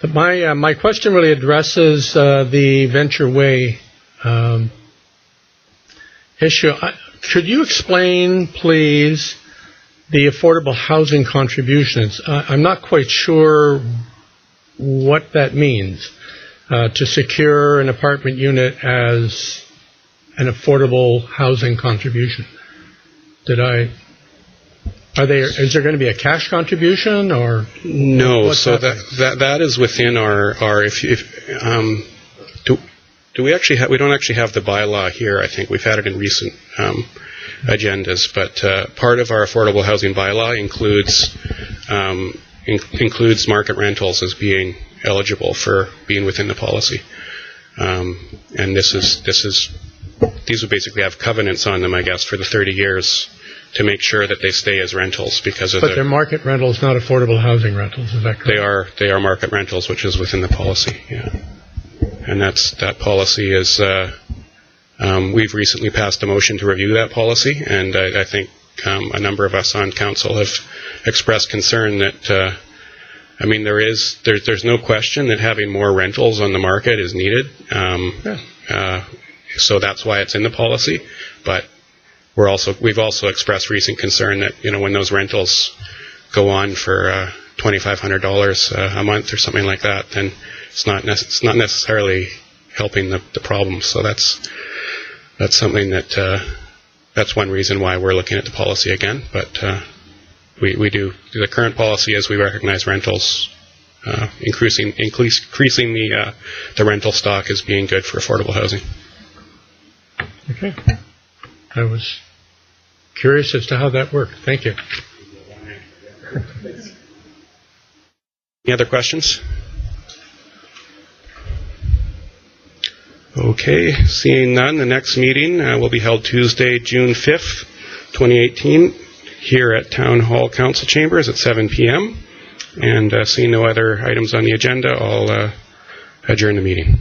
But my question really addresses the Venture Way issue. Could you explain, please, the affordable housing contributions? I'm not quite sure what that means. To secure an apartment unit as an affordable housing contribution. Is there going to be a cash contribution or? No, so that is within our do we actually we don't actually have the bylaw here. I think we've had it in recent agendas, but part of our affordable housing bylaw includes market rentals as being eligible for being within the policy, and these would basically have covenants on them, I guess, for the 30 years to make sure that they stay as rentals because of. But they're market rentals, not affordable housing rentals. Is that correct? They are market rentals, which is within the policy. Yeah, and that policy is. We've recently passed a motion to review that policy, and I think a number of us on council have expressed concern that. There's no question that having more rentals on the market is needed. So that's why it's in the policy. But we've also expressed recent concern that when those rentals go on for $2,500 a month or something like that, then it's not necessarily helping the problem. So that's something that's one reason why we're looking at the policy again. But we do. The current policy is we recognize rentals, increasing the rental stock as being good for affordable housing. Okay. I was curious as to how that worked. Thank you. Any other questions? Okay. Seeing none, the next meeting will be held Tuesday, June 5th, 2018. Here at Town Hall Council Chambers at 7 p.m. And seeing no other items on the agenda, I'll adjourn the meeting.